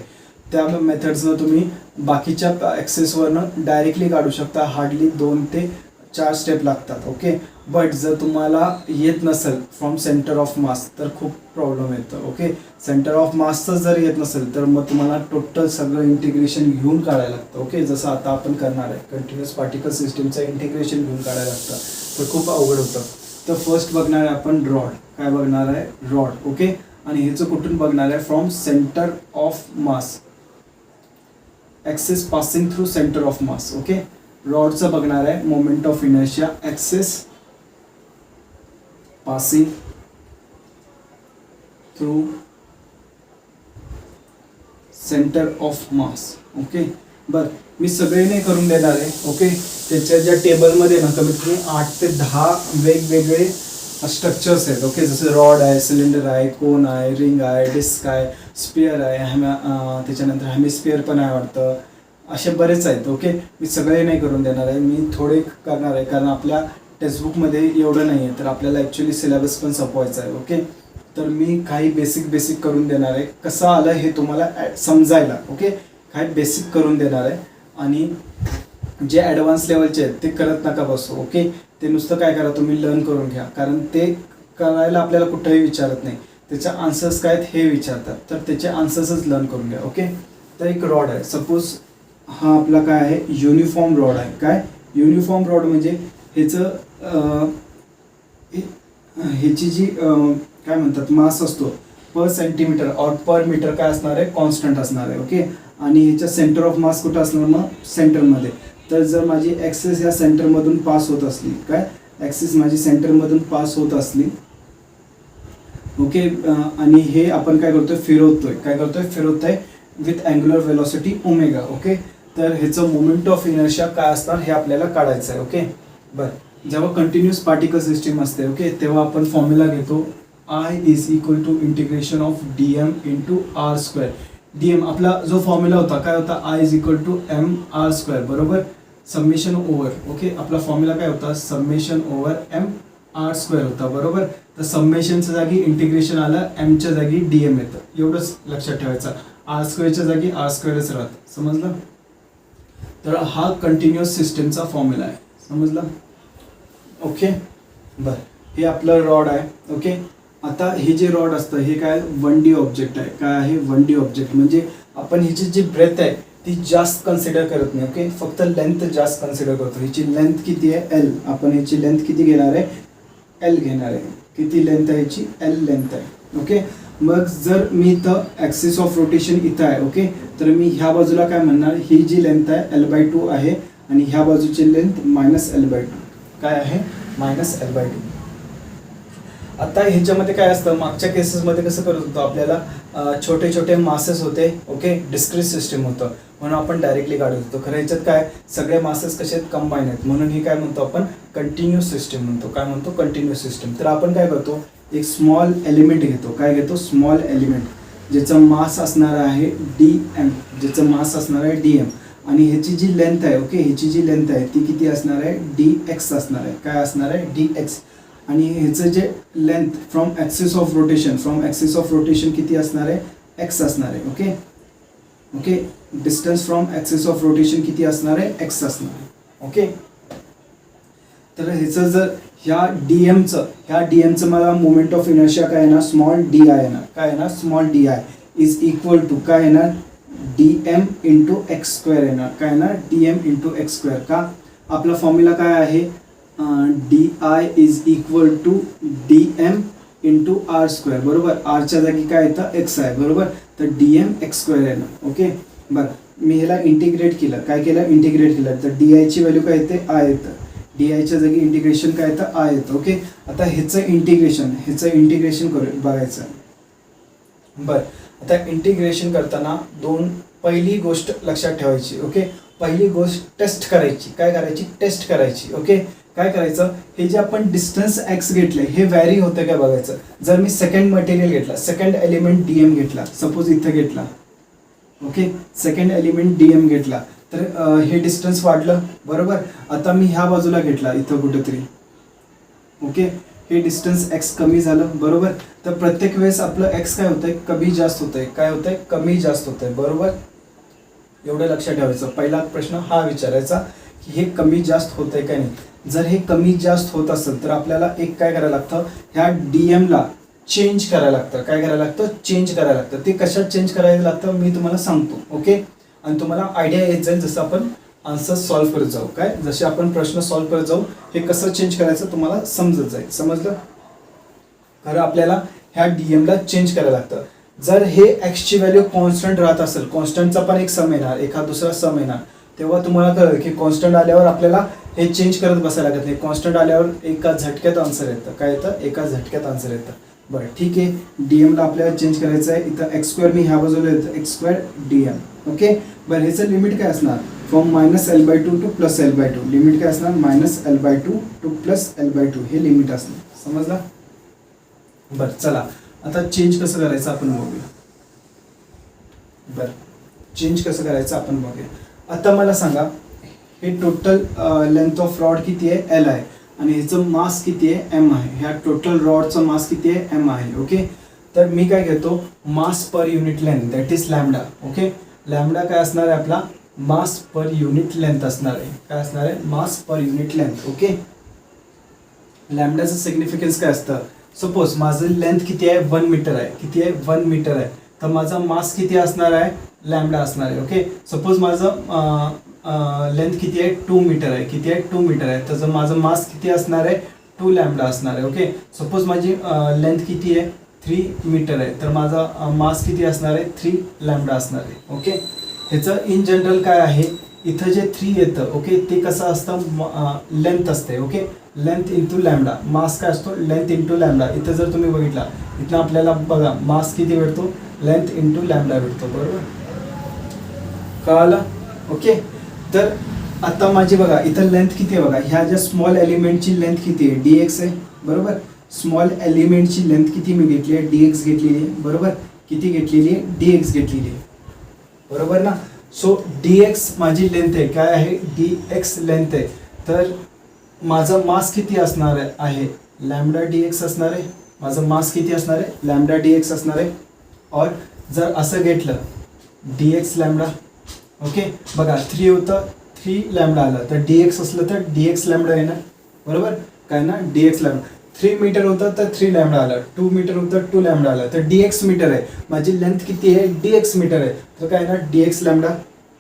त्या मेथड्सनं तुम्ही बाकीच्या ॲक्सेसवरनं डायरेक्टली काढू शकता. हार्डली 2 ते 4 स्टेप लागतात. ओके, बट जर तुम्हाला येत नसेल फ्रॉम सेंटर ऑफ मास तर खूप प्रॉब्लेम येतं. ओके, सेंटर ऑफ मासचं जर येत नसेल तर मग तुम्हाला टोटल सगळं इंटिग्रेशन घेऊन काढायला लागतं. ओके, जसं आता आपण करणार आहे, कंटिन्युअस पार्टिकल सिस्टीमचं इंटिग्रेशन घेऊन काढायला लागतं, तर खूप अवघड होतं. तर फर्स्ट बघणार आहे आपण रॉड. काय बघणार आहे, रॉड. ओके, आणि ह्याचं कुठून बघणार आहे, from centre of mass, axis passing through centre of mass. Okay, रॉडचं बघणार आहे moment of inertia, axis passing through centre of mass. Okay, बरं, मी सगळे नाही करून देणार आहे. ओके, त्याच्या ज्या टेबलमध्ये ना कमीत कमी 8 ते 10 वेगवेगळे स्ट्रक्चर्स आहेत. ओके, जसं रॉड आहे, सिलेंडर आहे, कोन आहे, रिंग आहे, डिस्क आहे, स्पिअर आहे, त्याच्यानंतर हेमिस्पिअर पण आहे वाटतं, असे बरेच आहेत. ओके, मी सगळे नाही करून देणार आहे, मी थोडे करणार आहे, कारण आपल्या टेक्स्टबुकमध्ये एवढं नाही आहे, तर आपल्याला ॲक्च्युली सिलेबस पण संपवायचा आहे. ओके, तर मी काही बेसिक करून देणार आहे, कसं आलं हे तुम्हाला समजायला. ओके, काही बेसिक करून देणार आहे आणि जे ॲडव्हान्स लेवलचे आहेत ते करत नका बसू. ओके, ते नुसतं काय करा, तुम्ही लर्न करून घ्या, कारण ते करायला आपल्याला कुठंही विचारत नाही, त्याच्या आन्सर्स काय आहेत हे विचारतात, तर त्याचे आन्सर्सच लर्न करून घ्या. ओके, तर एक रॉड आहे, सपोज हा आपला काय आहे, युनिफॉर्म रॉड आहे. काय युनिफॉर्म रॉड म्हणजे ह्याची जी काय म्हणतात मास असतो पर सेंटीमीटर और पर मीटर काय असणार आहे, कॉन्स्टंट असणार आहे. ओके, आणि ह्याच्या सेंटर ऑफ मास कुठं असणार, मग सेंटरमध्ये. तर जर माझी ॲक्सिस या सेंटरमधून पास होत असली, काय ॲक्सिस माझी सेंटरमधून पास होत असली, ओके, आणि हे आपण काय करतोय, फिरवतोय with angular velocity omega. Okay, तर ह्याचं मोमेंट ऑफ इनर्शिया काय असणार हे आपल्याला काढायचं आहे. ओके, बरं, जेव्हा कंटिन्युअस पार्टिकल सिस्टीम असते, ओके, तेव्हा आपण फॉर्म्युला घेतो I is equal to integration of dm into R square. dm आपला जो फॉर्म्युला होता काय होता, I is equal to M R square, बरोबर, समेशन ओव्हर. ओके, आपला फॉर्म्युला काय होता, summation over M R square होता, बरोबर. तर समेशनच्या जागी इंटिग्रेशन आलं, एमच्या जागी dm येतं, एवढंच लक्षात ठेवायचं. आर स्क्वेअरच्या जागी आर स्क्वेअरच राहतं, समजलं. तर हा कंटिन्युअस सिस्टमचा फॉर्म्युला आहे, समजलं. ओके, बरं, हे आपलं रॉड आहे. ओके, आता हे जे रॉड असतं हे काय 1D ऑब्जेक्ट आहे. काय आहे, 1D ऑब्जेक्ट म्हणजे आपण ह्याची जी ब्रेथ आहे ती जास्त कन्सिडर करत नाही. ओके, फक्त लेंथ जास्त कन्सिडर करतो. ह्याची लेंथ किती आहे, L. आपण ह्याची लेंथ किती घेणार आहे, L घेणार आहे. किती लेंथ आहे ह्याची, L लेंथ आहे. ओके, मग जर मी इथं ॲक्सिस ऑफ रोटेशन इथं आहे, ओके, तर मी ह्या बाजूला काय म्हणणार, ही जी लेंथ आहे L/2 आहे आणि ह्या बाजूची लेंथ -L/2 काय आहे, -L/2. आता ह्याच्यामध्ये काय असतं, मागच्या केसेसमध्ये कसं करत होतो, आपल्याला छोटे छोटे मासेस होते. ओके, डिस्क्रीट सिस्टीम होतं म्हणून आपण डायरेक्टली काढत होतो. खरं ह्याच्यात काय सगळे मासेस कसे आहेत, कंबाईन आहेत, म्हणून हे काय म्हणतो आपण, कंटिन्युअस सिस्टीम म्हणतो. काय म्हणतो, कंटिन्युअस सिस्टीम. तर आपण काय करतो, एक स्मॉल एलिमेंट घेतो. काय घेतो, स्मॉल एलिमेंट, ज्याचं मास असणार आहे dm, आणि ह्याची जी लेंथ आहे, ओके, ह्याची जी लेंथ आहे ती किती असणार आहे, dx असणार आहे. काय असणार आहे, dx. आणि ह्याचं जे length from axis of rotation किती असणार आहे, x असणार आहे. Okay, okay, distance from axis of rotation किती असणार आहे, x असणार आहे. ओके, तर ह्याचं जर ह्या डीएमचं मला मोमेंट ऑफ इनर्शिया काय येणार, स्मॉल डी आय येणार. काय येणार, small D I is equal to काय येणार, dm इंटू एक्स स्क्वेअर येणार. काय येणार, dm इंटू एक्स स्क्वेअर. का, आपला फॉर्म्युला काय आहे, D I is equal to dm into R square, बरोबर. आरच्या जागी काय येतं, एक्स आहे, बरोबर. तर dm एक्स स्क्वेअर येणार. ओके, बरं, मी ह्याला इंटिग्रेट केलं. काय केलं, इंटिग्रेट केलं. तर डी आयची व्हॅल्यू काय येते, आय येतं. डी आयच्या जागी इंटिग्रेशन काय येतं, आय येतं. ओके, आता ह्याचं इंटिग्रेशन करू बघायचं. बरं, आता इंटिग्रेशन करताना पहिली गोष्ट लक्षात ठेवायची. ओके, पहिली गोष्ट टेस्ट करायची. काय करायची, टेस्ट करायची. ओके, काय करायचं, हे जे आपण डिस्टन्स एक्स घेतले हे व्हॅरी होतं काय बघायचं. जर मी सेकंड मटेरियल घेतला, सेकंड एलिमेंट dm घेतला, सपोज इथं घेतला, ओके, सेकंड एलिमेंट dm घेतला, तर हे डिस्टन्स वाढलं, बरोबर. आता मी ह्या बाजूला घेतला इथं कुठेतरी, ओके, हे डिस्टन्स एक्स कमी झालं, बरोबर. तर प्रत्येक वेळेस आपलं एक्स काय होतंय, कमी जास्त होतंय. काय होतंय, कमी जास्त होतंय, बरोबर. एवढं लक्षात ठेवायचं. पहिला प्रश्न हा विचारायचा की हे कमी जास्त होतंय काय नाही. जर हे कमी जास्त होत असेल तर आपल्याला एक काय करायला लागतं, ह्या डीएमला चेंज करायला लागतं. काय करायला लागतं, चेंज करायला लागतं. ते कशात चेंज करायला लागतं मी तुम्हाला सांगतो. ओके, आणि तुम्हाला आयडिया येत जाईल जसं आपण आन्सर सॉल्व्ह करत जाऊ. काय, जसे आपण प्रश्न सॉल्व्ह करत जाऊ हे कसं चेंज करायचं तुम्हाला समजत जाईल. समजलं. खरं आपल्याला ह्या डीएमला चेंज करायला लागतं. जर हे एक्सची व्हॅल्यू कॉन्स्टंट राहत असेल, कॉन्स्टंटचा पण एक सम येणार, एखाद दुसरा सम येणार, तेव्हा तुम्हाला कळलं की कॉन्स्टंट आल्यावर आपल्याला हे चेंज करत बसायला लागत नाही. कॉन्स्टंट आल्यावर एका झटक्यात आन्सर येतं. काय येतं, एका झटक्यात आन्सर येतं. बरं, ठीक आहे, डीएमला आपल्याला चेंज करायचं आहे. इथं एक्स स्क्वेअर मी ह्या बाजूला येतं, एक्स स्क्वेअर डीएम. ओके, बरं, ह्याचं लिमिट काय असणार, from -L/2 to +L/2. Limit काय असणार, -L/2 टू +L/2 हे लिमिट असणार. समजलं. बरं, चला आता चेंज कसं करायचं आपण बघूया. बरं, चेंज कसं करायचं आपण बघूया. आता मला सांगा, हे टोटल लेंथ ऑफ रॉड किती आहे, L आहे, आणि ह्याचं मास किती आहे, M आहे. ह्या टोटल रॉडचं मास किती आहे, M आहे. ओके, तर मी काय घेतो, mass per unit length, that is lambda. Okay, lambda काय असणार आहे आपला, मास पर युनिट लेंथ असणार आहे. काय असणार आहे? Mass per unit length. Okay. लॅम्डाचं सिग्निफिकन्स काय असतं? सपोज माझं लेंथ किती आहे? 1 मीटर आहे. किती आहे? 1 मीटर आहे. तर माझा मास किती असणार आहे? लॅम्डा असणार आहे. ओके. सपोज माझं लेंथ किती आहे? 2 मीटर आहे. किती आहे? 2 मीटर आहे. तर माझं मास किती असणार आहे? 2 लॅम्डा असणार आहे. ओके. सपोज माझी लेंथ किती आहे? 3 मीटर आहे. तर माझा मास किती असणार आहे? 3 लॅम्डा असणार आहे. ओके. ह्याचं इन जनरल काय आहे? इथं जे 3 येतं, ओके, ते कसं असतं? लेंथ असते. Okay. Length into lambda. Mass काय असतो? Length into lambda. इथं जर तुम्ही बघितला, इथं आपल्याला बघा मास किती भेटतो? लेंथ इंटू लॅम्डा भेटतो. बरोबर, कळालं? ओके. तर आता माझी बघा इथं लेंथ किती आहे? बघा ह्या ज्या स्मॉल एलिमेंटची लेंथ किती आहे? dx आहे. बरोबर. स्मॉल एलिमेंटची लेंथ किती मी घेतली आहे? dx घेतलेली आहे. बरोबर. किती घेतलेली आहे? dx घेतलेली आहे. बरोबर ना. सो dx माझी लेंथ आहे. काय आहे? dx लेंथ आहे. तर माझं मास किती असणार आहे? लॅम्डा dx असणार आहे. माझं मास किती असणार आहे? लॅम्डा dx असणार आहे. और जर असं घेतलं dx लॅम्डा, ओके, बघा 3 होतं, 3 लॅम्डा आलं, तर dx असलं तर dx लॅम्डा येणार. बरोबर, काय ना? dx lambda. 3 मीटर होतं तर 3 लॅम्डा आलं. 2 मीटर होतं 2 लॅम्डा आलं. तर dx मीटर आहे. माझी लेंथ किती आहे? dx मीटर आहे. तर काय येणार? dx lambda.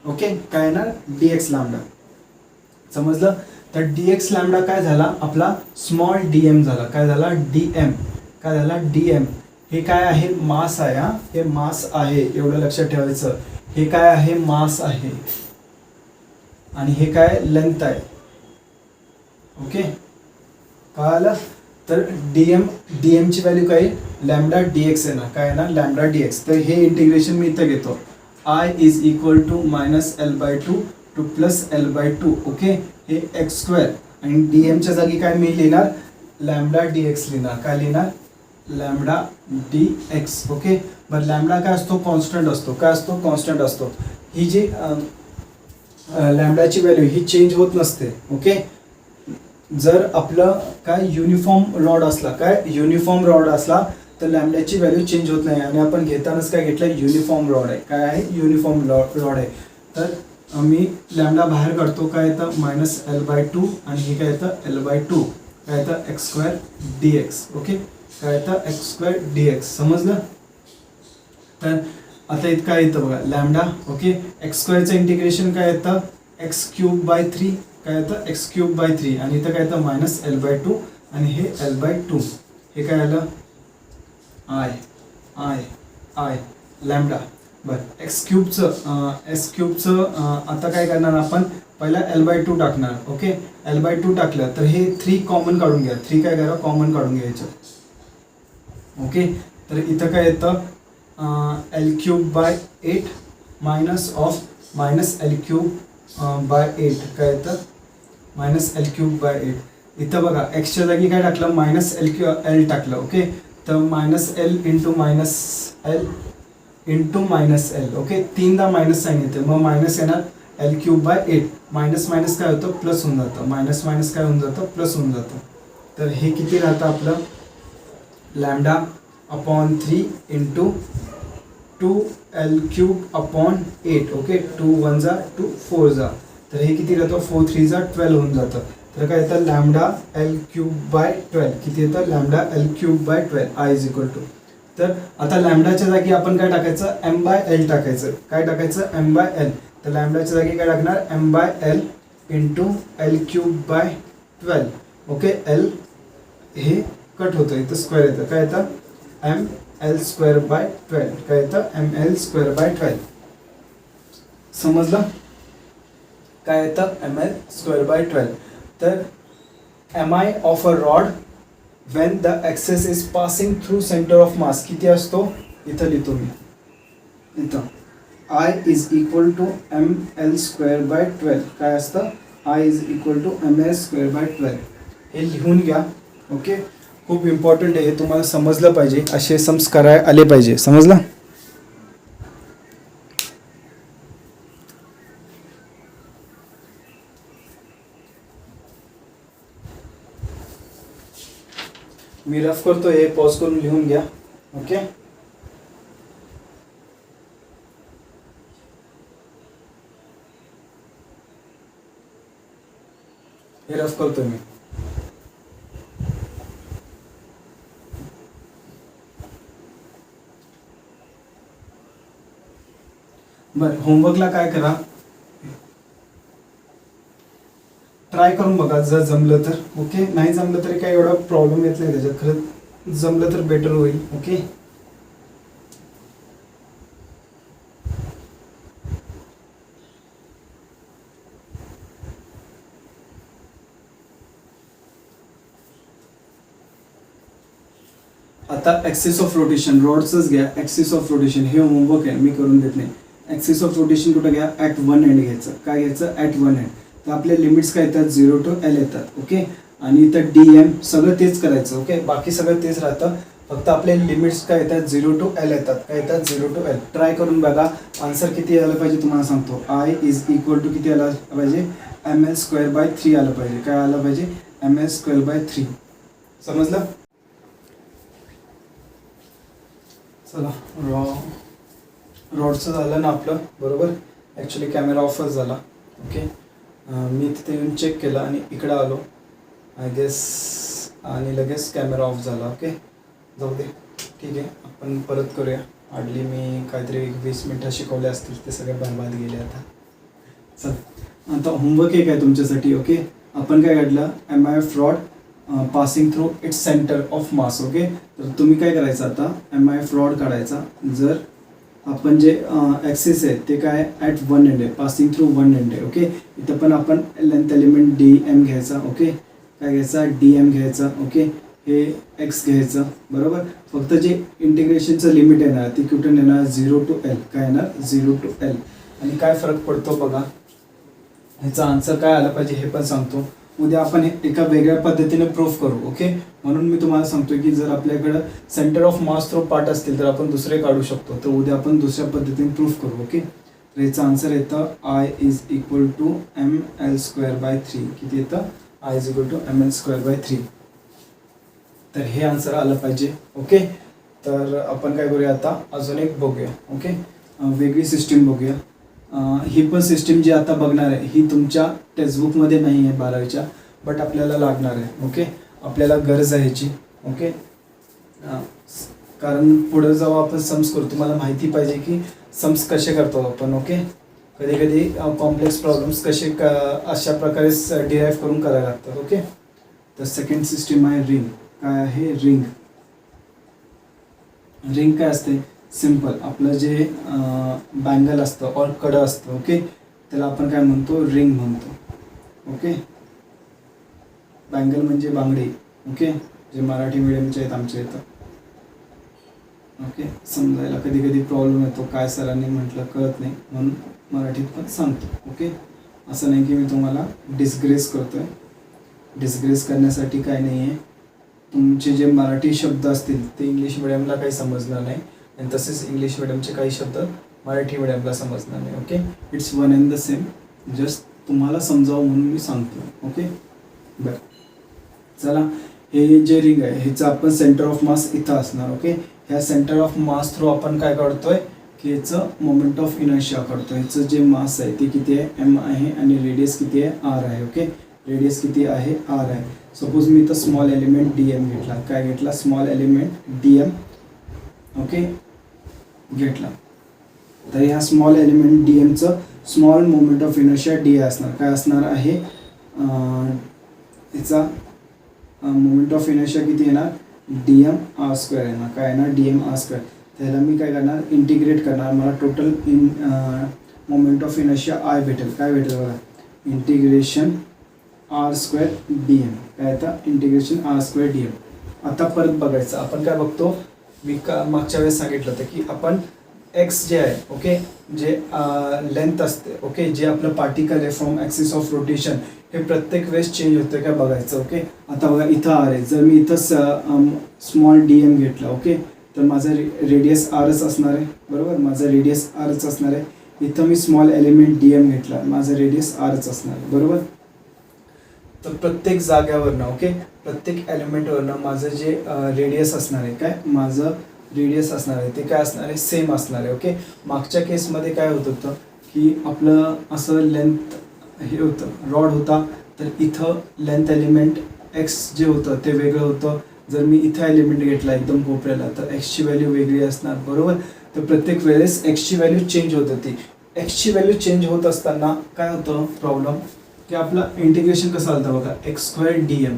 ओके. काय येणार? dx lambda. समजलं? तर dx लॅम्डा काय झाला? आपला स्मॉल dm झाला. काय झाला? dm. काय झाला? dm. हे काय आहे? मास आहे. हा, हे मास आहे. एवढं लक्षात ठेवायचं. हे काय आहे? मास आहे. आणि हे काय? लेंथ आहे. ओके. कळालं? तर dm ची व्हॅल्यू काय? लॅम्डा dx आहे ना. काय आहे ना? Lambda dx. तर हे इंटिग्रेशन मी इथं घेतो. I is equal to -L/2 to +L/2. Okay. हे x स्क्वेअर आणि dm च्या जागी काय मी लिहिणार? लॅम्डा dx लिहिणार. काय लिहिणार? Lambda dx. ओके. बरं, लॅम्डा काय असतो? कॉन्स्टंट असतो. काय असतो? कॉन्स्टंट असतो. ही जी लॅम्डाची व्हॅल्यू ही चेंज होत नसते. ओके. जर आपलं काय युनिफॉर्म रॉड असला, काय युनिफॉर्म रॉड असला, तर लॅम्डाची व्हॅल्यू चेंज होत नाही. आणि आपण घेतानाच काय घेतलं? युनिफॉर्म रॉड आहे. काय आहे? युनिफॉर्म रॉड आहे. तर मी लॅम्डा बाहेर काढतो. काय येतं? -L/2 आणि हे काय येतं? L/2. काय येतं? x² dx. ओके. काय येतं? x² dx. समजलं? तर आता इथं काय येतं बघा? लॅम्डा. ओके. x² इंटिग्रेशन काय येतं? x³/3. काय येतं? x³/3. आणि इथं काय येतं? -L/2 आणि हे L/2. हे काय आलं? I lambda. बरं, x³ आता काय करणार आपण? पहिला L/2 टाकणार. ओके. L/2 टाकलं तर हे 3 कॉमन काढून घ्या. 3 काय करा? कॉमन काढून घ्यायचं. ओके. तर इथं काय येतं? L³/8 minus of -L³/8. काय येतं? -L³/8. इथं बघा एक्सच्या जागी काय टाकलं? -L टाकलं. ओके. तर -L into -L into -L. Okay. 3दा मायनस साईन येते, मग मायनस येणार. L³/8 मायनस मायनस काय होतं? प्लस होऊन जातं. मायनस मायनस काय होऊन जातं? प्लस होऊन जातं. तर हे किती राहतं आपलं? Lambda upon 3 into 2L³/8. Okay. 2 1 जा 2 4 जा. तर हे किती राहतं? 4 3 जा 12 होऊन जातं. तर काय येतं? Lambda L³/12. किती येतं? Lambda L³/12. I is equal to. तर आता लॅम्डाच्या जागी आपण काय टाकायचं? m/l टाकायचं. काय टाकायचं? m/l. तर लॅम्डाच्या जागी काय टाकणार? m/l into L³/12. Okay. L हे कट होतं, इथं स्क्वेअर येतं. काय येतं? mL²/12. काय येतं? mL²/12. समजलं? काय येतं? mL²/12. तर mi of a rod when the axis is passing through center of mass किती असतो? इथं लिहितो मी. इथं I is equal to mL²/12. काय असतं? I is equal to mL²/12. हे लिहून घ्या. ओके. खूप इम्पॉर्टंट आहे, हे तुम्हाला समजलं पाहिजे. असे सम्स करायला आले पाहिजे. समजलं? मी रफ करतो, हे पॉज करून लिहून घ्या. ओके. हे रफ करतोय मी. बरं, होमवर्कला काय करा, ट्राय करून बघा, जर जमलं तर ओके, नाही जमलं तरी काही एवढा प्रॉब्लेम येत नाही त्याच्यात, खरं जमलं तर बेटर होईल. ओके, आता ॲक्सिस ऑफ रोटेशन रॉडचंच घ्या. ॲक्सिस ऑफ रोटेशन हे होमवर्क आहे, मी करून देत नाही. ॲक्सिस ऑफ रोटेशन कुठं घ्या, ॲट वन एंड घ्यायचं. काय घ्यायचं, ॲट वन एंड. तर आपले लिमिट्स काय येतात, 0 to L येतात. ओके, आणि इथं DM सगळं तेच करायचं. ओके, बाकी सगळं तेच राहतं, फक्त आपले लिमिट्स काय येतात, 0 to L येतात. काय येतात, 0 to L. ट्राय करून बघा, आन्सर किती आलं पाहिजे तुम्हाला सांगतो. I इज इक्वल टू किती आलं पाहिजे, ml²/3 आलं पाहिजे. काय आलं पाहिजे, ml²/3. समजलं. चला, रॉडचं झालं ना आपलं, बरोबर. ॲक्च्युली कॅमेरा ऑफच झाला. ओके, मी तिथे येऊन चेक केलं आणि इकडं आलो आय गेस, आणि लगेच कॅमेरा ऑफ झाला. ओके, जाऊ दे, ठीक आहे, आपण परत करूया. हार्डली मी काहीतरी 20 मिनटं शिकवले असतील, ते सगळे बरबाद गेले आता. चल, आता होमवर्क एक आहे तुमच्यासाठी. ओके, आपण काय काढलं, MI fraud passing through its centre of mass. Okay, तर तुम्ही काय करायचं, आता MI फ्रॉड काढायचा. जर आपण जे ॲक्सिस आहे ते काय ॲट वन एंड आहे, पासिंग थ्रू वन एंड आहे. ओके, इथं पण आपण लेंथ एलिमेंट DM घ्यायचा. ओके, काय घ्यायचा, DM घ्यायचा. ओके, हे X घ्यायचं, बरोबर. फक्त जे इंटिग्रेशनचं लिमिट येणार ते कुठून येणार, 0 to L. काय येणार, 0 to L. आणि काय फरक पडतो बघा, ह्याचा आन्सर काय आला पाहिजे हे पण सांगतो. उद्या आपण एका वेगळ्या पद्धतीने प्रूफ करू. ओके, म्हणून मी तुम्हाला सांगतोय की जर आपल्याकडं centre of mass through part असतील तर आपण दुसरे काढू शकतो. तर उद्या आपण दुसऱ्या पद्धतीने प्रूफ करू. ओके, तर याचं आन्सर येतं I is equal to ml²/3. किती येतं, I is equal to ml²/3. तर हे आन्सर आलं पाहिजे. ओके, तर आपण काय करूया, आता अजून एक बघूया. ओके, वेगळी सिस्टीम बघूया. ही पण सिस्टीम जी आता बघणार आहे ही तुमच्या टेक्स्टबुकमध्ये नाही आहे 12वीच्या, बट आपल्याला लागणार आहे. ओके, आपल्याला गरज आहे ह्याची. ओके, कारण पुढे जेव्हा आपण सम्स करू तुम्हाला माहिती पाहिजे की सम्स कसे करतो आपण. ओके, कधी कधी कॉम्प्लेक्स प्रॉब्लेम्स कसे अशा प्रकारे डिराईव्ह करून करायला लागतात. ओके, तर सेकंड सिस्टीम आहे रिंग. काय आहे, रिंग. रिंग काय असते, सिम्पल आपलं जे बँगल असतं और कडं असतं. ओके, त्याला आपण काय म्हणतो, रिंग म्हणतो. ओके, बँगल म्हणजे बांगडी. ओके, जे मराठी मीडियमचे आहेत आमच्या इथं. ओके, समजायला कधी कधी प्रॉब्लेम येतो, काय सरांनी म्हटलं कळत नाही, म्हणून मराठीत पण सांगतो. ओके, असं नाही की मी तुम्हाला डिस्ग्रेस करतोय. डिस्ग्रेस करण्यासाठी काय नाही आहे, तुमचे जे मराठी शब्द असतील ते इंग्लिश मिडियमला काही समजणार नाही, आणि तसेच इंग्लिश मिडियमचे काही शब्द मराठी मिडियमला समजणार नाही. Okay, it's one and the same, just तुम्हाला समजावं म्हणून मी सांगतो. ओके, बरं, चला, हे जे रिंग आहे ह्याचं आपण सेंटर ऑफ मास इथं असणार. ओके, ह्या सेंटर ऑफ मास थ्रू आपण काय काढतोय की याचं मोमेंट ऑफ इनर्शिया काढतोय. ह्याचं जे मास आहे ते किती आहे, M आहे, आणि रेडियस किती आहे, R आहे. ओके, रेडियस किती आहे, R आहे. सपोज मी इथं स्मॉल एलिमेंट DM घेतला. काय घेतला, स्मॉल एलिमेंट DM. ओके, घेतला. तर ह्या स्मॉल एलिमेंट DMचं small moment of inertia D असणार. काय असणार आहे, याचा मोमेंट ऑफ इनर्शिया किती येणार, dm r² येणार. काय येणार, dm r². त्याला मी काय करणार, इंटिग्रेट करणार. मला total moment of inertia I भेटेल. काय भेटेल बघा, इंटिग्रेशन r² dm. काय येतं, इंटिग्रेशन r² dm. आता परत बघायचं, आपण काय बघतो, मी मागच्या वेळेस सांगितलं होतं की आपण एक्स जे आहे, ओके, जे लेंथ असते, ओके, जे आपलं पार्टिकल आहे फ्रॉम ॲक्सिस ऑफ रोटेशन, हे प्रत्येक वेळेस चेंज होतं का बघायचं. ओके, आता बघा इथं आर आहे. जर मी इथं स्मॉल DM घेतला, ओके, तर माझं रेडियस आरच असणार आहे, बरोबर. माझं रेडियस आरच असणार आहे. इथं मी स्मॉल एलिमेंट DM घेतला, माझं रेडियस आरच असणार आहे, बरोबर. तर प्रत्येक जाग्यावरनं, ओके, प्रत्येक एलिमेंटवरनं माझं जे रेडियस असणार आहे, काय माझं रेडियस असणार आहे ते काय असणार आहे, सेम असणार आहे. ओके, मागच्या केसमध्ये काय होत होतं की आपलं असं लेंथ हे होतं, रॉड होता, तर इथं लेंथ एलिमेंट एक्स जे होतं ते वेगळं होतं. जर मी इथं एलिमेंट घेतला एकदम कोपऱ्याला तर एक्सची व्हॅल्यू वेगळी असणार, बरोबर. तर प्रत्येक वेळेस एक्सची व्हॅल्यू चेंज होत होती. एक्सची व्हॅल्यू चेंज होत असताना काय होतं प्रॉब्लेम, की आपलं इंटिग्रेशन कसं आलं बघा, x² dm.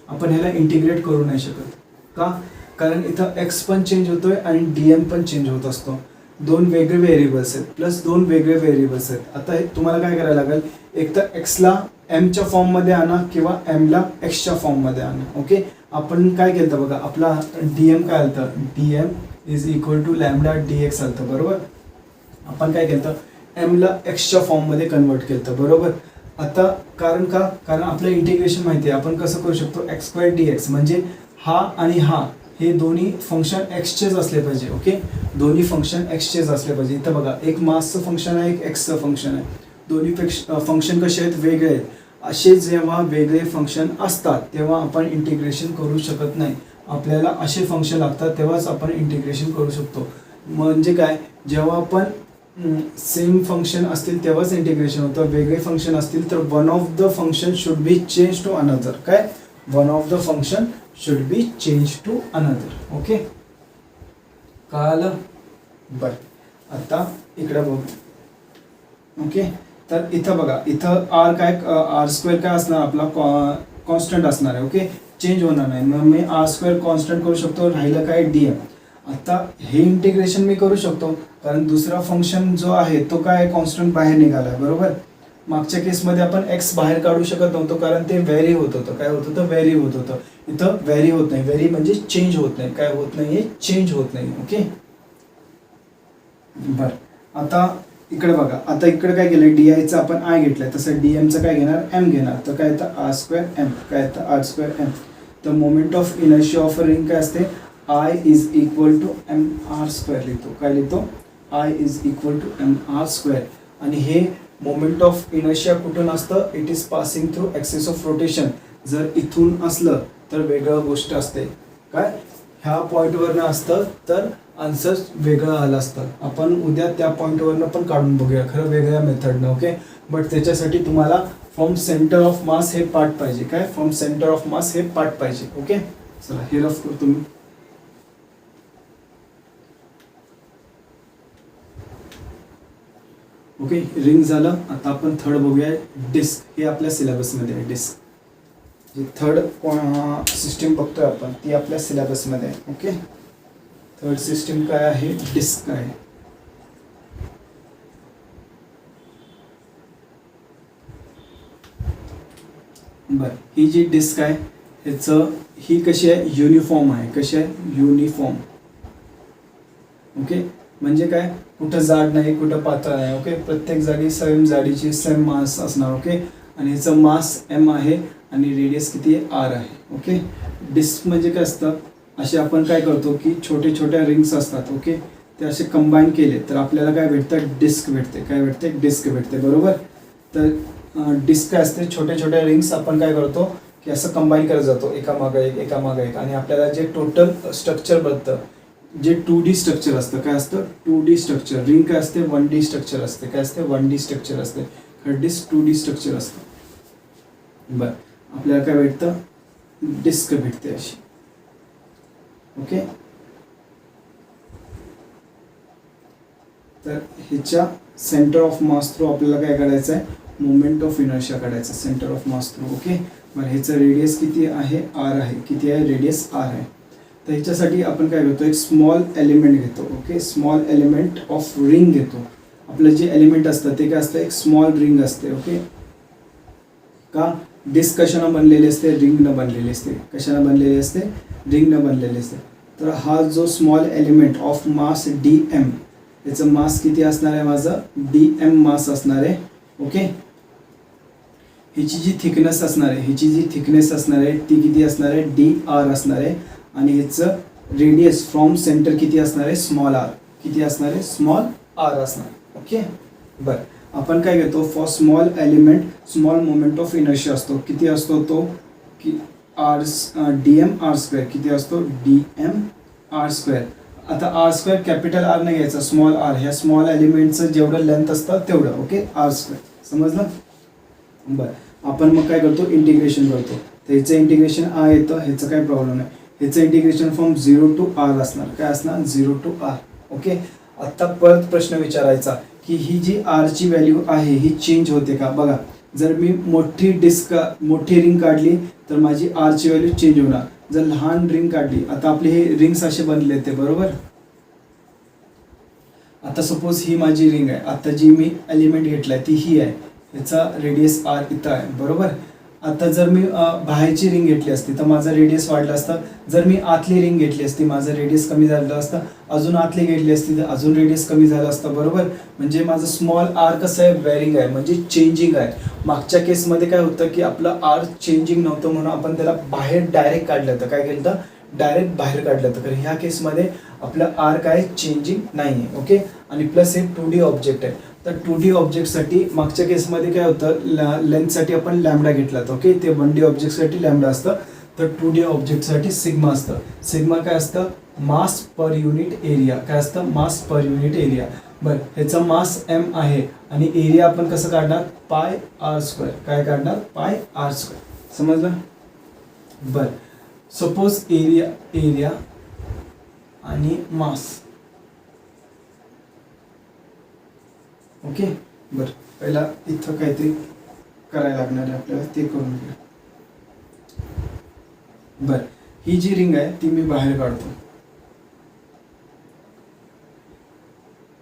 आपण ह्याला इंटिग्रेट करू नाही शकत. का? कारण इथं एक्स पण चेंज होतोय आणि डीएम पण चेंज होत असतो. दोन वेगळे व्हेरिएबल्स आहेत प्लस दोन वेगळे व्हेरिएबल्स आहेत. आता हे तुम्हाला काय करायला लागेल, एक तर एक्सला एमच्या फॉर्ममध्ये आणा किंवा एमला एक्सच्या फॉर्ममध्ये आणा. ओके, आपण काय केलं बघा, आपला डीएम काय आलं, DM is equal to lambda dx आलं, बरोबर. आपण काय केलं, एमला एक्सच्या फॉर्ममध्ये कन्वर्ट केलं, बरोबर. आता कारण का, कारण आपलं इंटिग्रेशन माहिती आहे, आपण कसं करू शकतो, x² dx म्हणजे हा आणि हा हे दोन्ही फंक्शन एक्सचेच असले पाहिजे. ओके, दोन्ही फंक्शन एक्सचेच असले पाहिजे. इथं बघा, एक मासचं फंक्शन आहे, एक एक्सचं फंक्शन आहे. दोन्ही फंक्शन कसे आहेत, वेगळे आहेत. असे जेव्हा वेगळे फंक्शन असतात तेव्हा आपण इंटिग्रेशन करू शकत नाही. आपल्याला असे फंक्शन लागतात तेव्हाच आपण इंटिग्रेशन करू शकतो. म्हणजे काय, जेव्हा आपण सेम फंक्शन असतील तेव्हाच इंटिग्रेशन होतं. वेगळे फंक्शन असतील तर one of the function should be change to another. काय, one of the function should be change to another. Okay, कळालं. बर, आता इकडे बघू. ओके, तर इथं बघा, इथं आर काय, r² काय असणार आपला, कॉन्स्टंट असणार आहे. ओके, चेंज होणार नाही. मग मी r² कॉन्स्टंट करू शकतो. राहिलं काय, dm. आता हे इंटिग्रेशन मी करू शकतो कारण दुसरा फंक्शन जो आहे तो काय, कॉन्स्टंट बाहेर निघाला आहे, बरोबर. मागच्या केसमध्ये आपण एक्स बाहेर काढू शकत नव्हतो कारण ते व्हॅरी होत होतं. काय होत होतं, व्हॅरी होत होतं. इथं व्हॅरी होत नाही. व्हॅरी म्हणजे चेंज होत नाही. काय होत नाही, चेंज होत नाही. ओके, बर. आता इकडे बघा, आता इकडे काय केलं, डीआयचं आपण आय घेतलंय, तसं डीएमचं काय घेणार, एम घेणार. तर काय येतं, r² m. काय येतं, r² m. तर moment of inertia of a ring काय असते, I is equal to mr² लिहितो. काय लिहितो, I is equal to mr². आणि हे मोमेंट ऑफ इनर्शिया कुठून असतं, it is passing through axis of rotation. जर इथून असलं तर वेगळं गोष्ट असते. काय, ह्या पॉईंटवरनं असतं तर आन्सर वेगळं आलं असतं. आपण उद्या त्या पॉईंटवरनं पण काढून बघूया, खरं वेगळ्या मेथडनं. ओके, बट त्याच्यासाठी तुम्हाला फ्रॉम सेंटर ऑफ मास हे पार्ट पाहिजे. काय, फ्रॉम सेंटर ऑफ मास हे पार्ट पाहिजे. ओके, चला हे रफ करतो मी. ओके, रिंग झालं. आता आपण थर्ड बघूया, डिस्क. हे आपल्या सिलेबसमध्ये आहे. डिस्क जी थर्ड सिस्टीम बघतोय आपण ती आपल्या सिलेबसमध्ये आहे. ओके, थर्ड सिस्टीम काय आहे, डिस्क आहे. बर, ही जी डिस्क आहे ह्याचं, ही कशी आहे, युनिफॉर्म आहे. कशी आहे, युनिफॉर्म. ओके, म्हणजे काय, कुठं जाड नाही, कुठं पातळ नाही. ओके, प्रत्येक जागी सेम जाडीची सेम मास असणार. ओके, आणि ह्याचं मास m आहे आणि रेडियस किती आहे, r आहे. ओके, डिस्क म्हणजे काय असतं, असे आपण काय करतो की छोटे छोट्या रिंग्स असतात. ओके, ते असे कंबाईन केले तर आपल्याला काय भेटतं, डिस्क भेटते. काय भेटते, डिस्क भेटते, बरोबर. तर डिस्क काय असते, छोट्या छोट्या रिंग्स आपण काय करतो की असं कंबाईन करत जातो, एकामागं एक एकामागं एक. आणि आपल्याला जे टोटल स्ट्रक्चर बनतं, जे 2D स्ट्रक्चर असतं. काय असतं, 2D स्ट्रक्चर. रिंग काय असते, 1D स्ट्रक्चर असते. काय असते, 1D स्ट्रक्चर असते. डिस्क 2D स्ट्रक्चर असतं. बरं, आपल्याला काय भेटतं, डिस्क भेटते अशी. ओके, तर ह्याच्या सेंटर ऑफ मास थ्रू आपल्याला काय काढायचं आहे, मोमेंट ऑफ इनर्शिया काढायचं, centre of mass through. Okay, बरं, ह्याचं रेडियस किती आहे, r आहे. किती आहे, रेडियस r आहे. तर ह्याच्यासाठी आपण काय करतो, एक स्मॉल एलिमेंट घेतो. Okay, small element of ring घेतो. आपलं जे एलिमेंट असतं ते काय असतं, एक स्मॉल रिंग असते. ओके, का, डिस्क कशानं बनलेली असते, रिंगनं बनलेली असते. कशानं बनलेली असते, रिंगनं बनलेली असते. तर हा जो small element of mass dm, याचं मास किती असणार आहे, माझं dm मास असणार आहे. ओके, ह्याची जी थिकनेस असणार आहे, ती किती असणार आहे, dr असणार आहे. आणि ह्याचं रेडियस फ्रॉम सेंटर किती असणार आहे, स्मॉल r. किती असणार आहे, स्मॉल r असणार. ओके, बरं, आपण काय घेतो, for small element small moment of inertia असतो. किती असतो तो, की dm r². किती असतो, dm r². आता r² कॅपिटल R नाही घ्यायचा, स्मॉल r. ह्या स्मॉल एलिमेंटचं जेवढं लेंथ असतं तेवढं. Okay, r². समजलं. बरं, आपण मग काय करतो, इंटिग्रेशन करतो. तर ह्याचं इंटिग्रेशन आर येतं, ह्याचं काही प्रॉब्लेम नाही. ह्याचं इंटिग्रेशन फ्रॉम 0 to r असणार. काय असणार, 0 to r. ओके. आत्ता परत प्रश्न विचारायचा की ही जी आरची व्हॅल्यू आहे ही चेंज होते का. बघा, जर मी मोठी रिंग काढली तर माझी आरची व्हॅल्यू चेंज होणार. जर लहान रिंग काढली, आता आपले हे रिंग्स असे बनले ते बरोबर. आता सपोज ही माझी रिंग आहे, आता जी मी एलिमेंट घेतलाय ती ही आहे, याचा रेडियस आर इथं आहे बरोबर. आता जर मी बाहेरची रिंग घेतली असती तर माझा रेडियस वाढला असता. जर मी आतली रिंग घेतली असती माझं रेडियस कमी झालं असतं. अजून आतली घेतली असती तर अजून रेडियस कमी झालं असतं बरोबर. म्हणजे माझं स्मॉल आर कसं आहे, व्हेरिंग आहे, म्हणजे चेंजिंग आहे. मागच्या केसमध्ये काय होतं की आपलं आर चेंजिंग नव्हतं म्हणून आपण त्याला बाहेर डायरेक्ट काढलं होतं. काय केलं होतं, डायरेक्ट बाहेर काढलं होतं. तर ह्या केसमध्ये आपलं आर काय चेंजिंग नाही आहे. ओके. आणि प्लस हे 2D ऑब्जेक्ट आहे. तर 2D ऑब्जेक्टसाठी मागच्या केसमध्ये काय होतं, लेंथसाठी आपण लॅम्बडा घेतला होता. ओके. ते 1D ऑब्जेक्टसाठी लॅम्बडा असतं. तर 2D ऑब्जेक्टसाठी सिग्मा असतं. सिग्मा काय असतं, मास पर युनिट एरिया. काय असतं, मास पर युनिट एरिया. बरं, ह्याचा मास m आहे आणि एरिया आपण कसं काढणार, पाय आर स्क्वेअर. काय काढणार, पाय आर स्क्वेअर. समजलं. बरं, सपोज एरिया आणि मास. ओके. बरं, पहिला इथं काहीतरी करायला लागणार आहे आपल्याला, ते करून घेऊ. बरं, ही जी रिंग आहे ती मी बाहेर काढतो.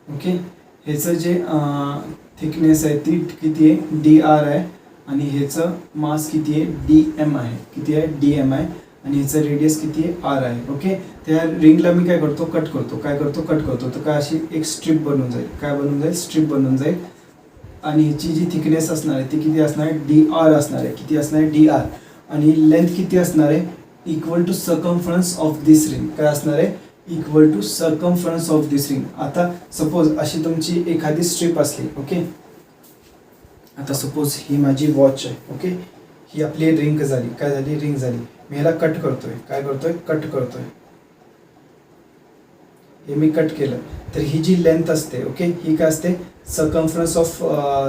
ओके. ह्याचं जे थिकनेस आहे ती किती आहे, dr आहे. आणि ह्याचं मास किती आहे, dm आहे. किती आहे, dm आहे. आणि ह्याचं रेडियस किती आहे, r आहे. ओके. त्या रिंगला मी काय करतो, कट करतो. काय करतो, कट करतो. तर काय अशी एक स्ट्रिप बनून जाईल. काय बनून जाईल, स्ट्रिप बनून जाईल. आणि ह्याची जी थिकनेस असणार आहे ती किती असणार आहे, dr असणार आहे. किती असणार आहे, dr. आणि लेंथ किती असणार आहे, equal to circumference of this ring. काय असणार आहे, equal to circumference of this ring. आता सपोज अशी तुमची एखादी स्ट्रिप असली. ओके. आता सपोज ही माझी वॉच आहे. ओके. ही आपली रिंग झाली. काय झाली, रिंग झाली. मी ह्याला कट करतोय. काय करतोय, कट करतोय. हे मी कट केलं तर ही जी लेंथ असते, ओके, ही काय असते, सर्कमफरन्स ऑफ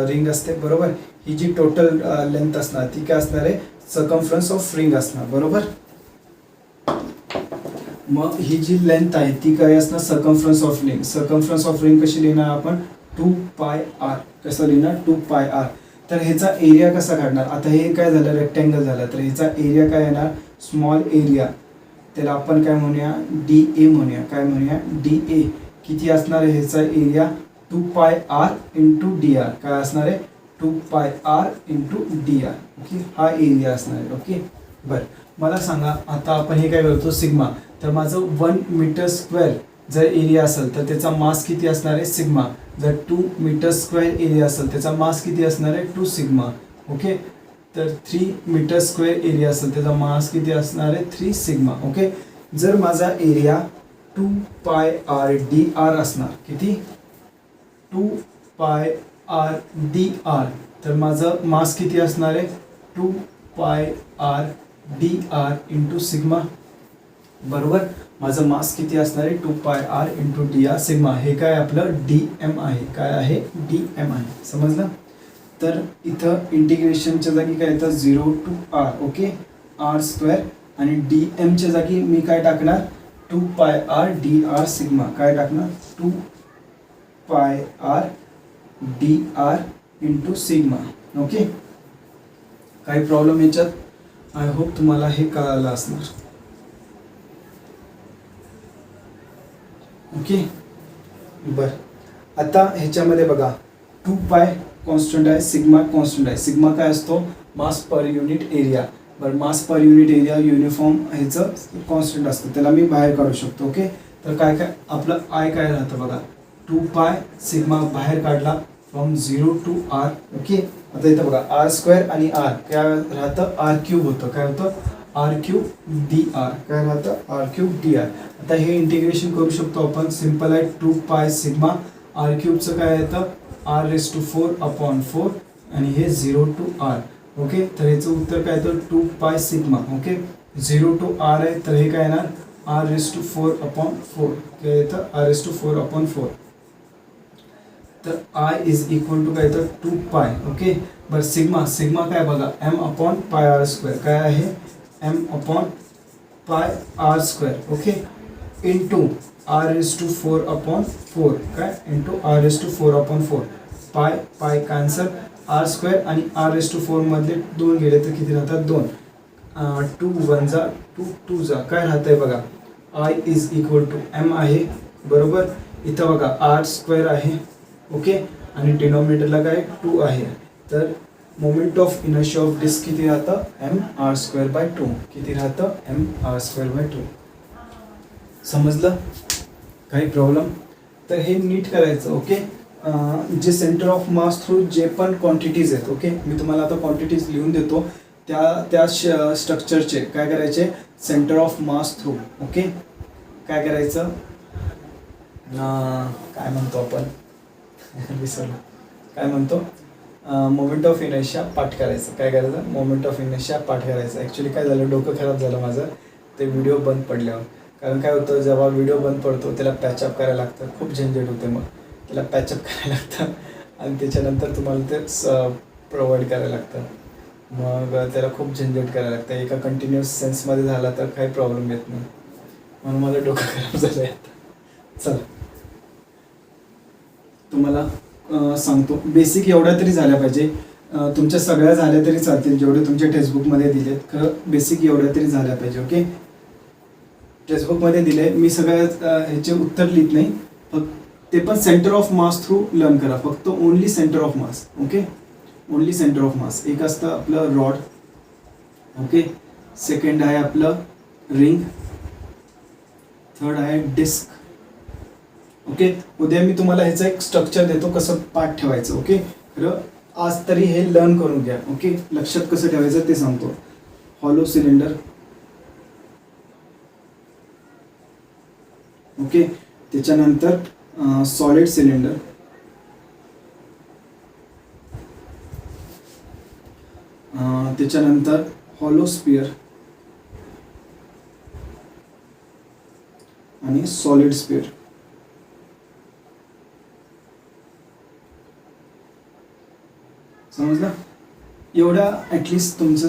रिंग असते बरोबर. ही जी टोटल लेंथ असणार ती काय असणार आहे, सर्कमफरन्स ऑफ रिंग असणार बरोबर. मग ही जी लेंथ आहे ती काय असणार, circumference of ring. Circumference of ring कशी लिहिणार आपण, 2πr. कसं लिहिणार, 2πr. तर ह्याचा एरिया कसा काढणार. आता हे काय झालं, रेक्टँगल झालं. तर ह्याचा एरिया काय येणार, स्मॉल एरिया. त्याला आपण काय म्हणूया, DA म्हणूया. काय म्हणूया, DA. किती असणार आहे ह्याचा एरिया, 2πr इंटू dr. काय असणार आहे, 2πr इंटू dr. ओके. हा एरिया असणार आहे. ओके. बरं, मला सांगा आता आपण हे काय करतो, सिग्मा. तर माझं 1 मीटर स्क्वेअर जर एरिया असेल तर त्याचा मास किती असणार आहे, सिग्मा. जर 2 मीटर स्क्वेअर एरिया असेल त्याचा मास किती असणार आहे, 2 सिग्मा. ओके. तर 3 मीटर स्क्वेअर एरिया असेल त्याचा मास किती असणार आहे, 3 सिग्मा. ओके. जर माझा एरिया 2πr dr असणार, किती, 2πr dr, तर माझं मास किती असणार आहे, 2πr dr इंटू सिग्मा बरोबर. माझं मास किती असणार आहे, 2πr इंटू dr सिग्मा. हे काय आपलं dm आहे. काय आहे, dm आहे. समजलं. तर इथं इंटिग्रेशनच्या जागी काय येतं, 0 to r. Okay. r square. आणि dmच्या जागी मी काय टाकणार, 2πr dr सिग्मा. काय टाकणार, 2πr dr into sigma. Okay. काही प्रॉब्लेम याच्यात, आय होप तुम्हाला हे कळालं असणार. ओके. बर, आता ह्याच्यामध्ये बघा 2π कॉन्स्टंट आहे, सिग्मा कॉन्स्टंट आहे. सिग्मा काय असतो, मास पर युनिट एरिया. बरं, मास पर युनिट एरिया युनिफॉर्म ह्याचं कॉन्स्टंट असतं, त्याला मी बाहेर काढू शकतो. ओके. तर काय काय आपलं आय काय राहतं बघा, 2π सिग्मा बाहेर काढला फ्रॉम 0 to r. ओके. आता इथं बघा r स्क्वेअर आणि r काय राहतं, r क्यूब होतं. काय होतं, r क्यूब dr. काय राहतं, r क्यूब dr. आता हे इंटिग्रेशन करू शकतो आपण, सिम्पल आहे. 2π सिग्मा r क्यूबचं काय येतं, r⁴/4 आणि हे 0 to r. ओके. तर ह्याचं उत्तर काय येतं, 2π सिग्मा. ओके. 0 to r आहे तर हे काय येणार, r⁴/4. काय येतं, r⁴/4. तर आय इज इक्वल टू काय तर 2 पाय. ओके. बरं सिग्मा, सिग्मा काय बघा M upon pi R square. काय आहे M upon pi R square. Okay. Into R is to 4 upon 4. काय into R is to 4 upon 4. Pi pi cancel. R square आणि आर इज टू 4 मधले 2 गेले तर किती राहतात 2. 2 1 जा 2 2 जा काय राहत आहे बघा I is equal to M आहे बरोबर. इथं बघा आर स्क्वेअर आहे. ओके. आणि डिनॉमिनेटरला काय 2 आहे. तर moment of inertia of disc किती राहतं एम आर स्क्वेअर बाय 2. किती राहतं एम आर स्क्वेअर बाय 2. समजलं काही प्रॉब्लेम. तर हे नीट करायचं. ओके. जे सेंटर ऑफ मास थ्रू जे पण क्वांटिटीज आहेत. ओके. मी तुम्हाला आता क्वांटिटीज लिहून देतो. त्या स्ट्रक्चरचे काय करायचे centre of mass through. Okay. काय करायचं काय म्हणतो आपण विसरलो काय म्हणतो मोमेंट ऑफ इनर्शिया पाठ करायचं. काय करायचं मोमेंट ऑफ इनर्शिया पाठ करायचं. ॲक्च्युली काय झालं डोकं खराब झालं माझं ते व्हिडिओ बंद पडल्यावर. कारण काय होतं जेव्हा व्हिडिओ बंद पडतो त्याला पॅचअप करायला लागतं. खूप झंझट होते मग त्याला पॅचअप करायला लागतं आणि त्याच्यानंतर तुम्हाला ते प्रोव्हाइड करायला लागतं. मग त्याला खूप झंझट करायला लागतं. एका कंटिन्युअस सेन्समध्ये झाला तर काही प्रॉब्लेम येत नाही. म्हणून मला डोकं खराब झालं आहे आता. चला तुम्हाला सांगतो बेसिक एवढ्या तरी झाल्या पाहिजे. तुमच्या सगळ्या झाल्या तरी चालतील जेवढे तुमच्या टेक्स्टबुकमध्ये दिलेत. खरं बेसिक एवढ्या तरी झाल्या पाहिजे. ओके. टेक्स्टबुकमध्ये दिले मी सगळ्या ह्याचे उत्तर लिहित नाही. फक्त ते पण centre of mass through learn करा. फक्त only centre of mass. Okay. Only centre of मास. एक असतं आपलं रॉड. ओके. सेकंड आहे आपलं रिंग. थर्ड आहे डिस्क. ओके. उद्या मी तुम्हाला ह्याचं एक स्ट्रक्चर देतो कसं पाठ ठेवायचं. ओके. खरं आज तरी हे लर्न करून घ्या. ओके. लक्षात कसं ठेवायचं ते सांगतो. Hollow cylinder. ओके. त्याच्यानंतर सॉलिड सिलेंडर. त्याच्यानंतर हॉलो स्पियर आणि सॉलिड स्पियर. समजलं. एवढ्या ॲटलिस्ट तुमचं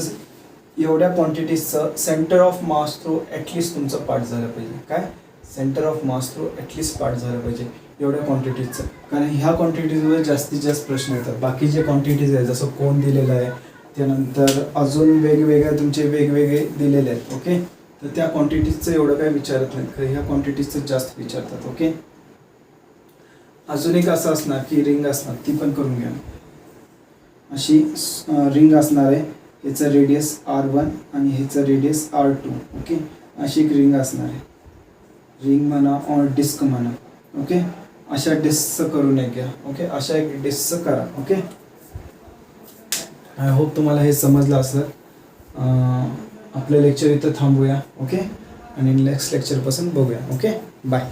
एवढ्या क्वांटिटीजचं centre of mass through at least तुमचं पाठ झालं पाहिजे. काय centre of mass through at least पाठ झालं पाहिजे एवढ्या क्वांटिटीजचं. कारण ह्या क्वांटिटीजवर जास्तीत जास्त प्रश्न येतात. बाकी जे क्वांटिटीज आहेत जसं कोण दिलेलं आहे त्यानंतर अजून वेगवेगळे तुमचे वेगवेगळे दिलेले आहेत. ओके. तर त्या क्वांटिटीजचं एवढं काही विचारत नाहीत खरं ह्या क्वांटिटीजचं जास्त विचारतात. ओके. अजून एक असं असणार की रिंग असणार ती पण करून घ्या. अशी रिंग असणार आहे. ह्याचं रेडियस R1 आणि ह्याचं रेडियस R2. ओके. अशी एक रिंग असणार आहे. रिंग म्हणा और डिस्क म्हणा. ओके. अशा डिस्कचं करून एक घ्या. ओके. अशा एक डिस्कचं करा. ओके. आय होप तुम्हाला हे समजलं असेल. आपलं लेक्चर इथं थांबूया. ओके. आणि नेक्स्ट लेक्चरपासून बघूया. ओके. बाय.